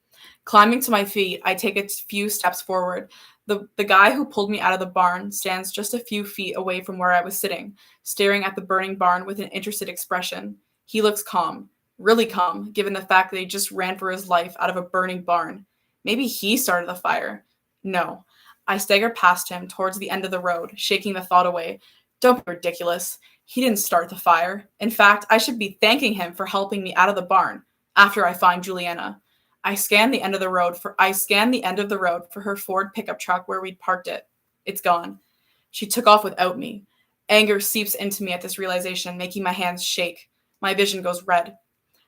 A: Climbing to my feet, I take a few steps forward. The guy who pulled me out of the barn stands just a few feet away from where I was sitting, staring at the burning barn with an interested expression. He looks calm, really calm, given the fact that he just ran for his life out of a burning barn. Maybe he started the fire. No. I stagger past him towards the end of the road, shaking the thought away. Don't be ridiculous. He didn't start the fire. In fact, I should be thanking him for helping me out of the barn after I find Juliana. I scan the end of the road for her Ford pickup truck where we'd parked it. It's gone. She took off without me. Anger seeps into me at this realization, making my hands shake. My vision goes red.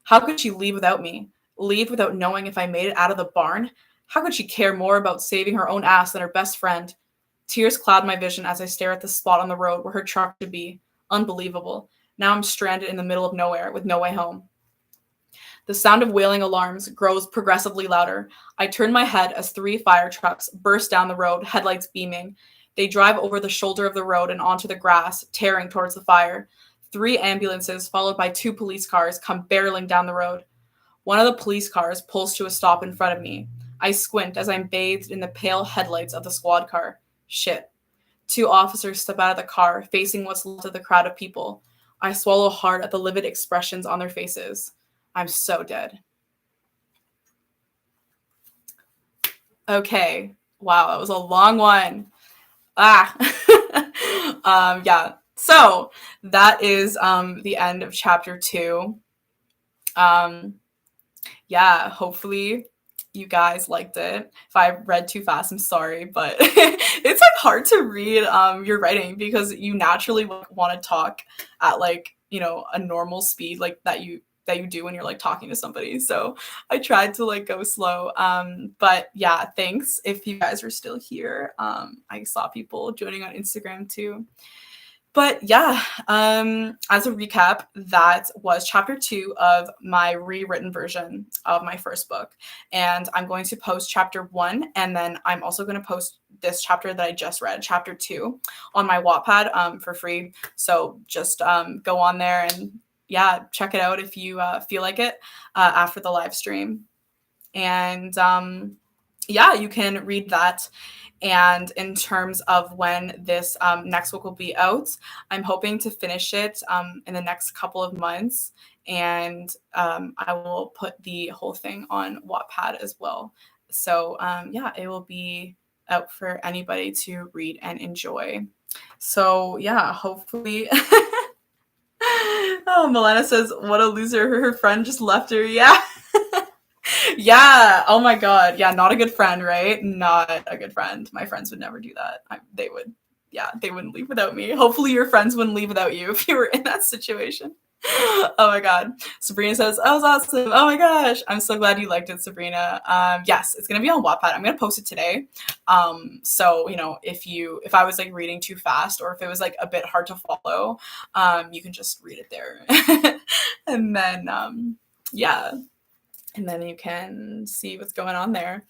A: How could she leave without me? Leave without knowing if I made it out of the barn? How could she care more about saving her own ass than her best friend? Tears cloud my vision as I stare at the spot on the road where her truck should be. Unbelievable. Now I'm stranded in the middle of nowhere with no way home. The sound of wailing alarms grows progressively louder. I turn my head as 3 fire trucks burst down the road, headlights beaming. They drive over the shoulder of the road and onto the grass, tearing towards the fire. 3 ambulances, followed by 2 police cars, come barreling down the road. One of the police cars pulls to a stop in front of me. I squint as I'm bathed in the pale headlights of the squad car. Shit. 2 officers step out of the car, facing what's left of the crowd of people. I swallow hard at the livid expressions on their faces. I'm so dead. Okay. Wow, that was a long one. Yeah. So that is the end of chapter 2. Yeah, hopefully you guys liked it. If I read too fast, I'm sorry, but it's like hard to read your writing because you naturally want to talk at like, you know, a normal speed like that you do when you're like talking to somebody. So I tried to like go slow. But yeah, thanks if you guys are still here. I saw people joining on Instagram too. But yeah, as a recap, that was chapter 2 of my rewritten version of my first book. And I'm going to post chapter 1, and then I'm also going to post this chapter that I just read, chapter 2, on my Wattpad for free. So just go on there and yeah, check it out if you feel like it after the live stream. And yeah, you can read that. And in terms of when this next book will be out, I'm hoping to finish it in the next couple of months. And I will put the whole thing on Wattpad as well. So yeah, it will be out for anybody to read and enjoy. So yeah, hopefully. Oh, Milena says, what a loser. Her friend just left her. Yeah. Yeah. Oh my God. Yeah. Not a good friend, right? Not a good friend. My friends would never do that. They would. Yeah. They wouldn't leave without me. Hopefully your friends wouldn't leave without you if you were in that situation. Oh my God. Sabrina says, oh, it was awesome. Oh my gosh. I'm so glad you liked it, Sabrina. Yes, it's going to be on Wattpad. I'm going to post it today. So, you know, if I was like reading too fast or if it was like a bit hard to follow, you can just read it there. And then, yeah. And then you can see what's going on there.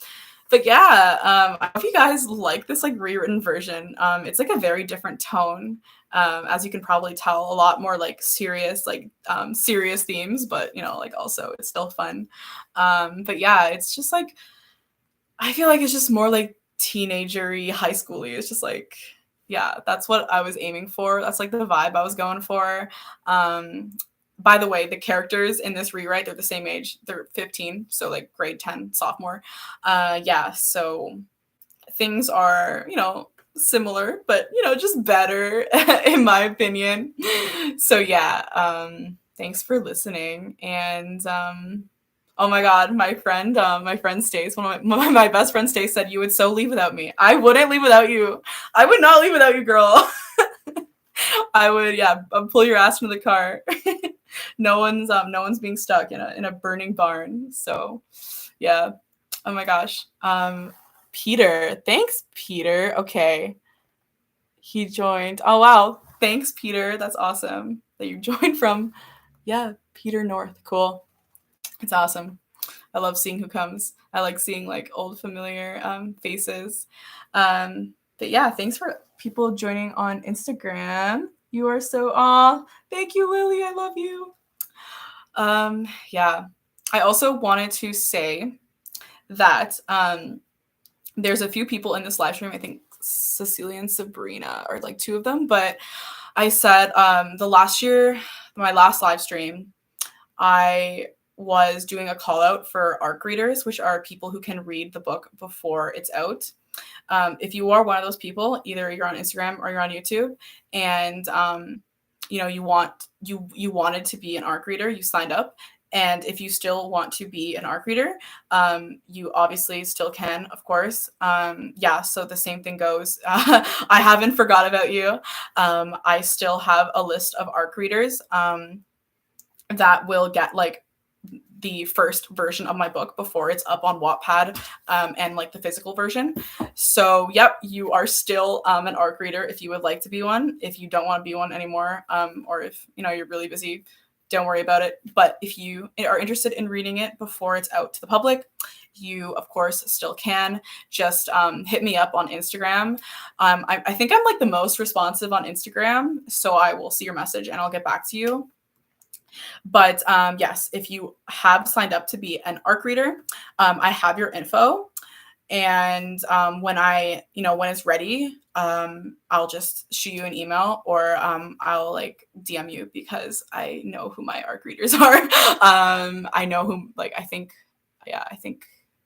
A: But yeah, I hope you guys like this like rewritten version. It's like a very different tone, as you can probably tell, a lot more like serious, like serious themes, but you know, like also it's still fun. But yeah, it's just like, I feel like it's just more like teenagery, high schooly. It's just like, yeah, that's what I was aiming for. That's like the vibe I was going for. By the way, the characters in this rewrite, they're the same age. They're 15, so like grade 10, sophomore. Yeah, so things are, you know, similar, but, you know, just better, in my opinion. So yeah, thanks for listening. And oh my God, my friend Stace, my best friend Stace said, you would so leave without me. I wouldn't leave without you. I would not leave without you, girl. I would, yeah, pull your ass from the car. No one's being stuck in a burning barn. So yeah. Oh my gosh. Peter. Thanks, Peter. Okay. He joined. Oh wow. Thanks, Peter. That's awesome that you joined from, yeah, Peter North. Cool. It's awesome. I love seeing who comes. I like seeing like old familiar faces. But yeah, thanks for people joining on Instagram. You are so thank you, Lily. I love you. Yeah. I also wanted to say that there's a few people in this live stream. I think Cecilia and Sabrina are like 2 of them. But I said the last year, my last live stream, I was doing a call out for ARC readers, which are people who can read the book before it's out. If you are one of those people, either you're on Instagram or you're on YouTube, and you know you wanted to be an ARC reader, you signed up, and if you still want to be an ARC reader, you obviously still can, of course. Yeah, so the same thing goes. I haven't forgot about you. I still have a list of ARC readers that will get like the first version of my book before it's up on Wattpad and like the physical version. So yep, you are still an ARC reader if you would like to be one. If you don't want to be one anymore, or if you're really busy, don't worry about it. But if you are interested in reading it before it's out to the public, you of course still can. Just hit me up on Instagram. I think I'm like the most responsive on Instagram, so I will see your message and I'll get back to you. But yes, if you have signed up to be an ARC reader, I have your info. And when when it's ready, I'll just shoot you an email, or I'll like DM you, because I know who my ARC readers are. I know who, like, I think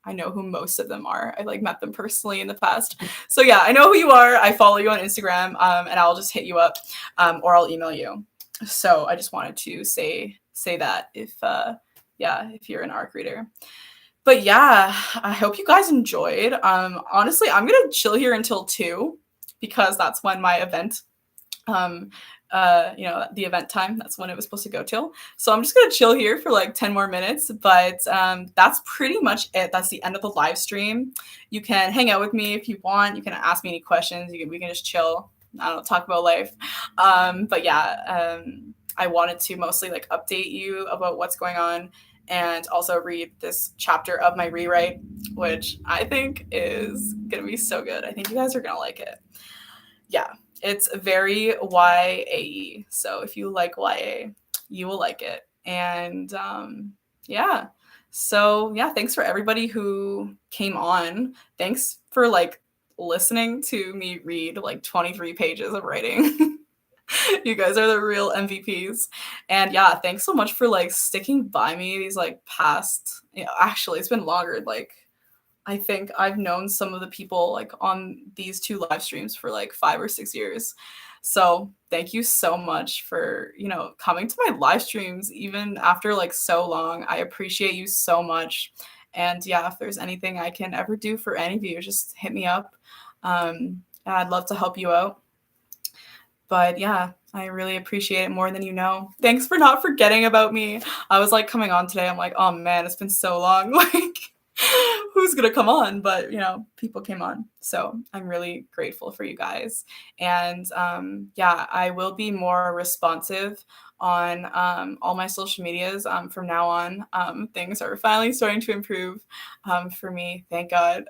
A: I know who most of them are. I like met them personally in the past. So yeah, I know who you are. I follow you on Instagram, and I'll just hit you up, or I'll email you. So I just wanted to say that if you're an ARC reader. But yeah, I hope you guys enjoyed. Honestly, I'm gonna chill here until 2, because that's when my event, the event time, that's when it was supposed to go till. So I'm just gonna chill here for like 10 more minutes. But that's pretty much it. That's the end of the live stream. You can hang out with me if you want. You can ask me any questions. We can just chill. I don't know, talk about life. But yeah, I wanted to mostly like update you about what's going on, and also read this chapter of my rewrite, which I think is going to be so good. I think you guys are going to like it. Yeah, it's very YA. So if you like YA, you will like it. And yeah. So yeah, thanks for everybody who came on. Thanks for like listening to me read like 23 pages of writing. You guys are the real MVPs. And yeah, thanks so much for like sticking by me these like past, actually it's been longer. Like I think I've known some of the people like on these 2 live streams for like 5 or 6 years. So thank you so much for, coming to my live streams even after like so long. I appreciate you so much. And yeah, if there's anything I can ever do for any of you, just hit me up. I'd love to help you out. But yeah, I really appreciate it more than you know. Thanks for not forgetting about me. I was like coming on today. I'm like, oh man, it's been so long. Like, who's going to come on? But, people came on. So I'm really grateful for you guys. And yeah, I will be more responsive on all my social medias from now on. Things are finally starting to improve for me. Thank God.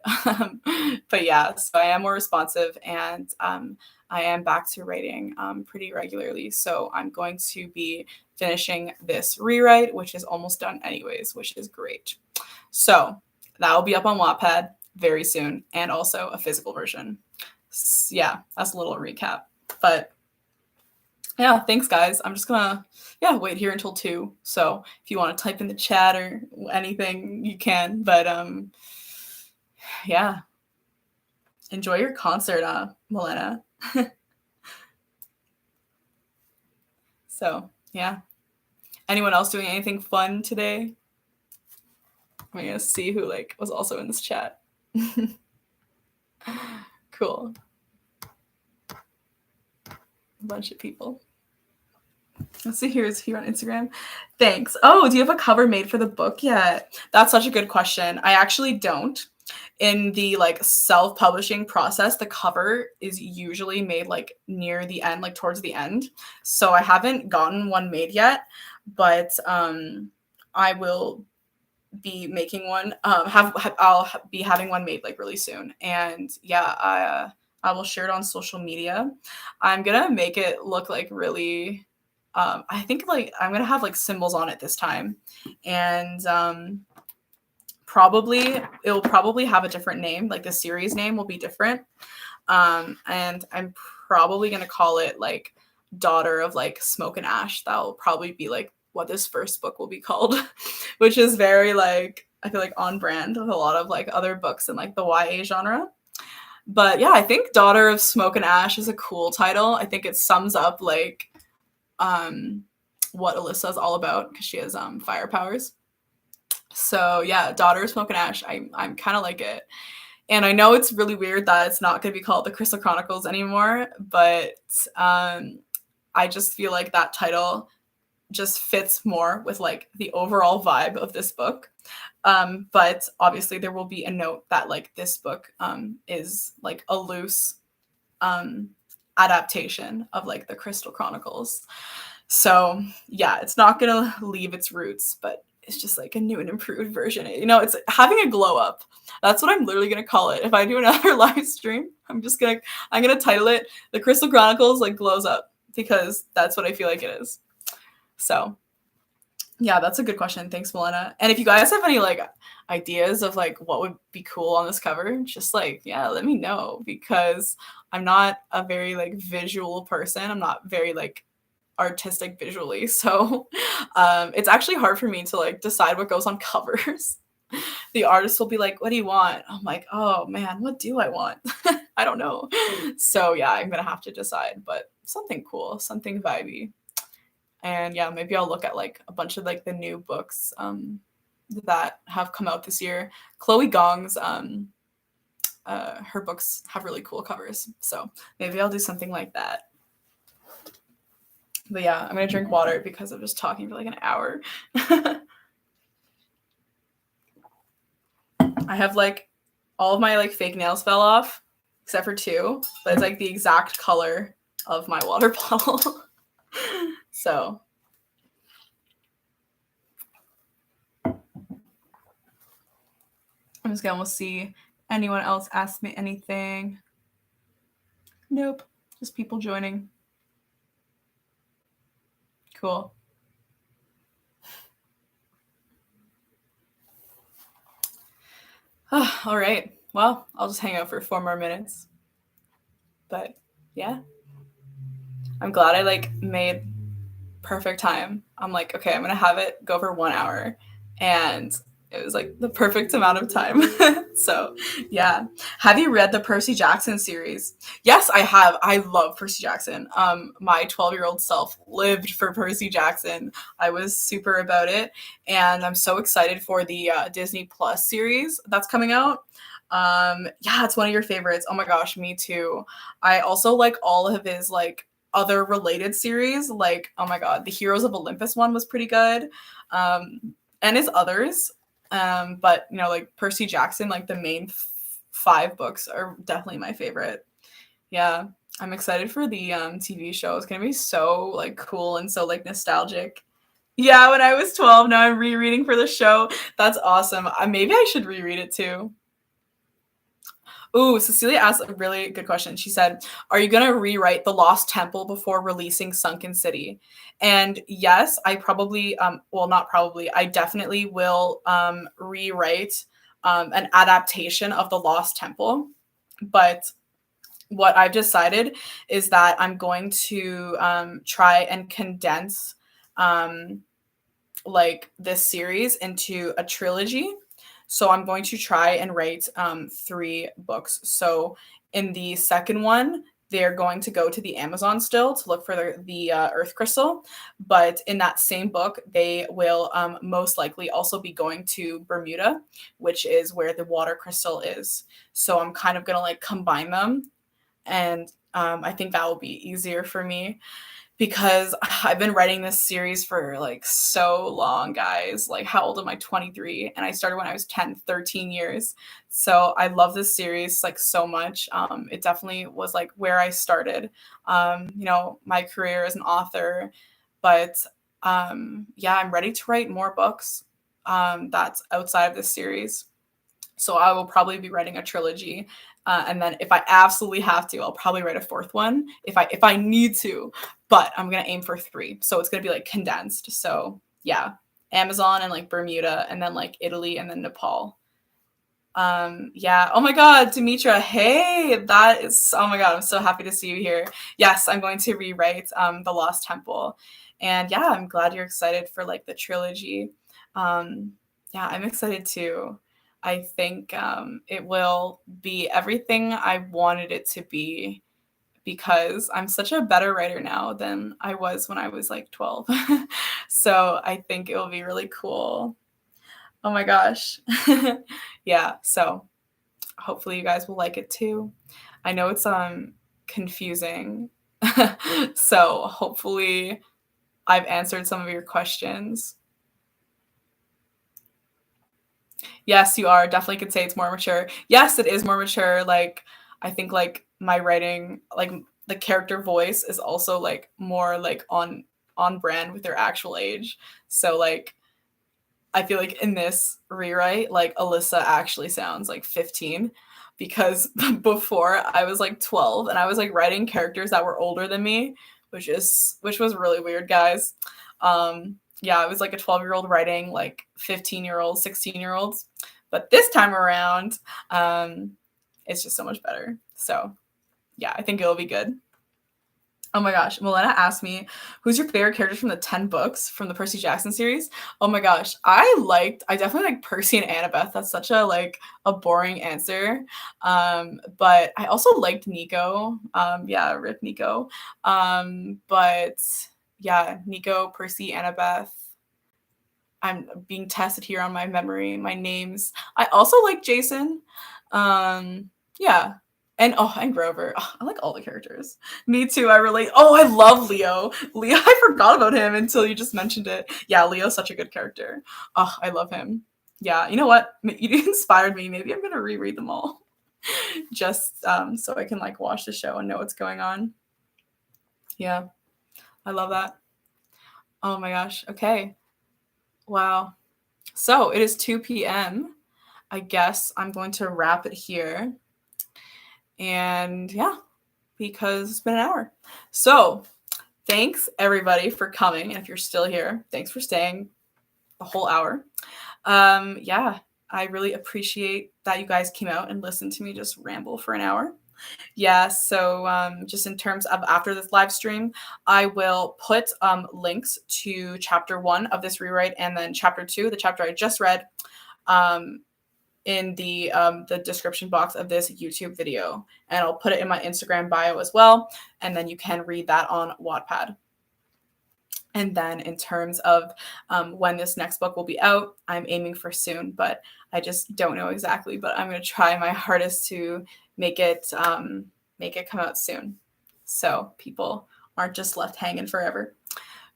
A: But yeah, so I am more responsive, and I am back to writing pretty regularly. So I'm going to be finishing this rewrite, which is almost done anyways, which is great. So that will be up on Wattpad very soon, and also a physical version. Yeah, that's a little recap. But yeah, thanks guys. I'm just gonna wait here until 2. So if you want to type in the chat or anything, you can. But yeah. Enjoy your concert, Milena. So yeah. Anyone else doing anything fun today? I'm gonna see who like was also in this chat. Cool. A bunch of people. Let's see, here's here on Instagram. Thanks. Oh, do you have a cover made for the book yet? That's such a good question. I actually don't. In the like self-publishing process, the cover is usually made like near the end, like towards the end. So I haven't gotten one made yet, but I will be making one. I'll be having one made like really soon. And yeah, I will share it on social media. I'm gonna make it look like really I think like I'm gonna have like symbols on it this time, and it'll probably have a different name. Like the series name will be different, and I'm probably gonna call it like Daughter of like Smoke and Ash. That'll probably be like what this first book will be called, which is very like I feel like on brand with a lot of like other books in like the YA genre. But yeah, I think Daughter of Smoke and Ash is a cool title. I think it sums up like what Alessia is all about, because she has fire powers. So yeah, Daughter of Smoke and Ash, I'm kind of like it. And I know it's really weird that it's not going to be called the Crystal Chronicles anymore, but I just feel like that title just fits more with like the overall vibe of this book. But obviously there will be a note that like this book is like a loose um, adaptation of like the Crystal Chronicles. So yeah, it's not gonna leave its roots, but it's just like a new and improved version. You know, it's having a glow up. That's what I'm literally gonna call it. If I do another live stream, I'm gonna title it "The Crystal Chronicles like glows up" because that's what I feel like it is. So yeah, that's a good question. Thanks, Melena. And if you guys have any like ideas of like what would be cool on this cover, just like, yeah, let me know because I'm not a very like visual person. I'm not very like artistic visually. So it's actually hard for me to like decide what goes on covers. The artist will be like, what do you want? I'm like, oh man, what do I want? I don't know. So yeah, I'm gonna have to decide, but something cool, something vibey. And yeah, maybe I'll look at like a bunch of like the new books that have come out this year. Chloe Gong's her books have really cool covers, so maybe I'll do something like that. But yeah, I'm gonna drink water because I'm just talking for like an hour. I have like all of my like fake nails fell off except for two, but it's like the exact color of my water bottle. So I'm just gonna almost see anyone else ask me anything. Nope, just people joining. Cool. All right. Well, I'll just hang out for 4 more minutes. But yeah, I'm glad I like made perfect time. I'm like, okay, I'm gonna have it go for 1 hour, and it was like the perfect amount of time. So yeah, have you read the Percy Jackson series? Yes, I have. I love Percy Jackson. My 12-year-old self lived for Percy Jackson. I was super about it, and I'm so excited for the Disney Plus series that's coming out. Yeah, it's one of your favorites. Oh my gosh, me too. I also like all of his like other related series, like oh my god, the Heroes of Olympus one was pretty good, and his others, but you know, like Percy Jackson, like the main 5 books are definitely my favorite. Yeah, I'm excited for the TV show. It's gonna be so like cool and so like nostalgic. Yeah, when I was 12, now I'm rereading for the show. That's awesome. Maybe I should reread it too. Ooh, Cecilia asked a really good question. She said, are you going to rewrite The Lost Temple before releasing Sunken City? And yes, I probably, well, not probably, I definitely will rewrite an adaptation of The Lost Temple. But what I've decided is that I'm going to try and condense like this series into a trilogy. So I'm going to try and write 3 books. So in the second one, they're going to go to the Amazon still to look for the Earth Crystal. But in that same book, they will most likely also be going to Bermuda, which is where the water crystal is. So I'm kind of going to like combine them. And I think that will be easier for me because I've been writing this series for like so long, guys. Like, how old am I? 23. And I started when I was 10, 13 years. So I love this series like so much. It definitely was like where I started, you know, my career as an author. But yeah, I'm ready to write more books that's outside of this series. So I will probably be writing a trilogy. And then if I absolutely have to, I'll probably write a 4th one if I need to, but I'm going to aim for 3. So it's going to be like condensed. So yeah, Amazon and like Bermuda and then like Italy and then Nepal. Yeah. Oh my God, Demetra. Hey, that is, oh my God, I'm so happy to see you here. Yes, I'm going to rewrite The Lost Temple. And yeah, I'm glad you're excited for like the trilogy. Yeah, I'm excited too. I think it will be everything I wanted it to be because I'm such a better writer now than I was when I was like 12. So I think it will be really cool. Oh my gosh. Yeah, so hopefully you guys will like it too. I know it's confusing. So hopefully I've answered some of your questions. Yes, you are. Definitely could say it's more mature. Yes, it is more mature. Like, I think like my writing, like the character voice is also like more like on brand with their actual age. So like I feel like in this rewrite, like Alyssa actually sounds like 15 because before I was like 12 and I was like writing characters that were older than me, which was really weird, guys. Yeah, I was like a 12-year-old writing like 15-year-olds, 16-year-olds. But this time around, it's just so much better. So yeah, I think it'll be good. Oh my gosh, Milena asked me, "Who's your favorite character from the 10 books from the Percy Jackson series?" Oh my gosh, I definitely like Percy and Annabeth. That's such a like a boring answer. But I also liked Nico. Yeah, rip Nico. But yeah, Nico, Percy, Annabeth. I'm being tested here on my memory, my names. I also like Jason. Yeah. And Grover. Oh, I like all the characters. Me too. I relate. Oh, I love Leo. Leo, I forgot about him until you just mentioned it. Yeah, Leo's such a good character. Oh, I love him. Yeah, you know what? You inspired me. Maybe I'm gonna reread them all, just so I can like watch the show and know what's going on. Yeah, I love that. Oh my gosh. Okay. Wow. So it is 2 p.m. I guess I'm going to wrap it here. And yeah, because it's been an hour. So thanks everybody for coming. And if you're still here, thanks for staying the whole hour. Yeah, I really appreciate that you guys came out and listened to me just ramble for an hour. Yeah, so just in terms of after this live stream, I will put links to chapter 1 of this rewrite and then chapter 2, the chapter I just read, in the description box of this YouTube video. And I'll put it in my Instagram bio as well. And then you can read that on Wattpad. And then in terms of when this next book will be out, I'm aiming for soon, but I just don't know exactly. But I'm going to try my hardest to make it come out soon, so people aren't just left hanging forever.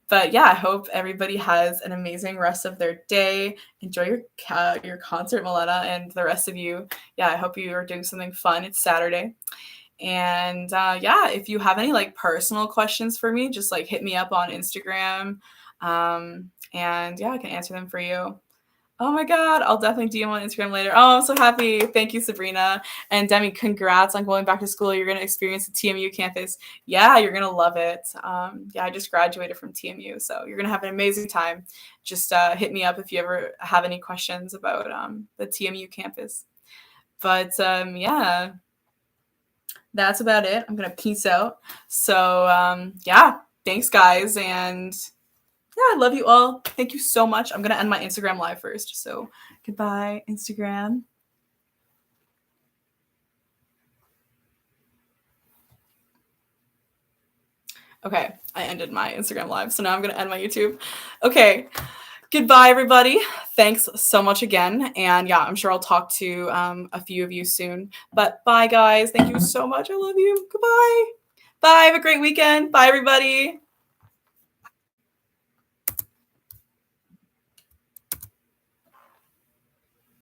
A: But yeah, I hope everybody has an amazing rest of their day. Enjoy your concert, Milena, and the rest of you. Yeah, I hope you are doing something fun. It's Saturday. And yeah, if you have any like personal questions for me, just like hit me up on Instagram. And yeah, I can answer them for you. Oh my God, I'll definitely DM on Instagram later. Oh, I'm so happy. Thank you, Sabrina. And Demi, congrats on going back to school. You're going to experience the TMU campus. Yeah, you're going to love it. Yeah, I just graduated from TMU, so you're going to have an amazing time. Just hit me up if you ever have any questions about the TMU campus. But yeah, that's about it. I'm going to peace out. So yeah, thanks, guys. And yeah, I love you all. Thank you so much. I'm going to end my Instagram live first. So goodbye, Instagram. Okay, I ended my Instagram live. So now I'm going to end my YouTube. Okay, goodbye, everybody. Thanks so much again. And yeah, I'm sure I'll talk to a few of you soon. But bye, guys. Thank you so much. I love you. Goodbye. Bye. Have a great weekend. Bye, everybody.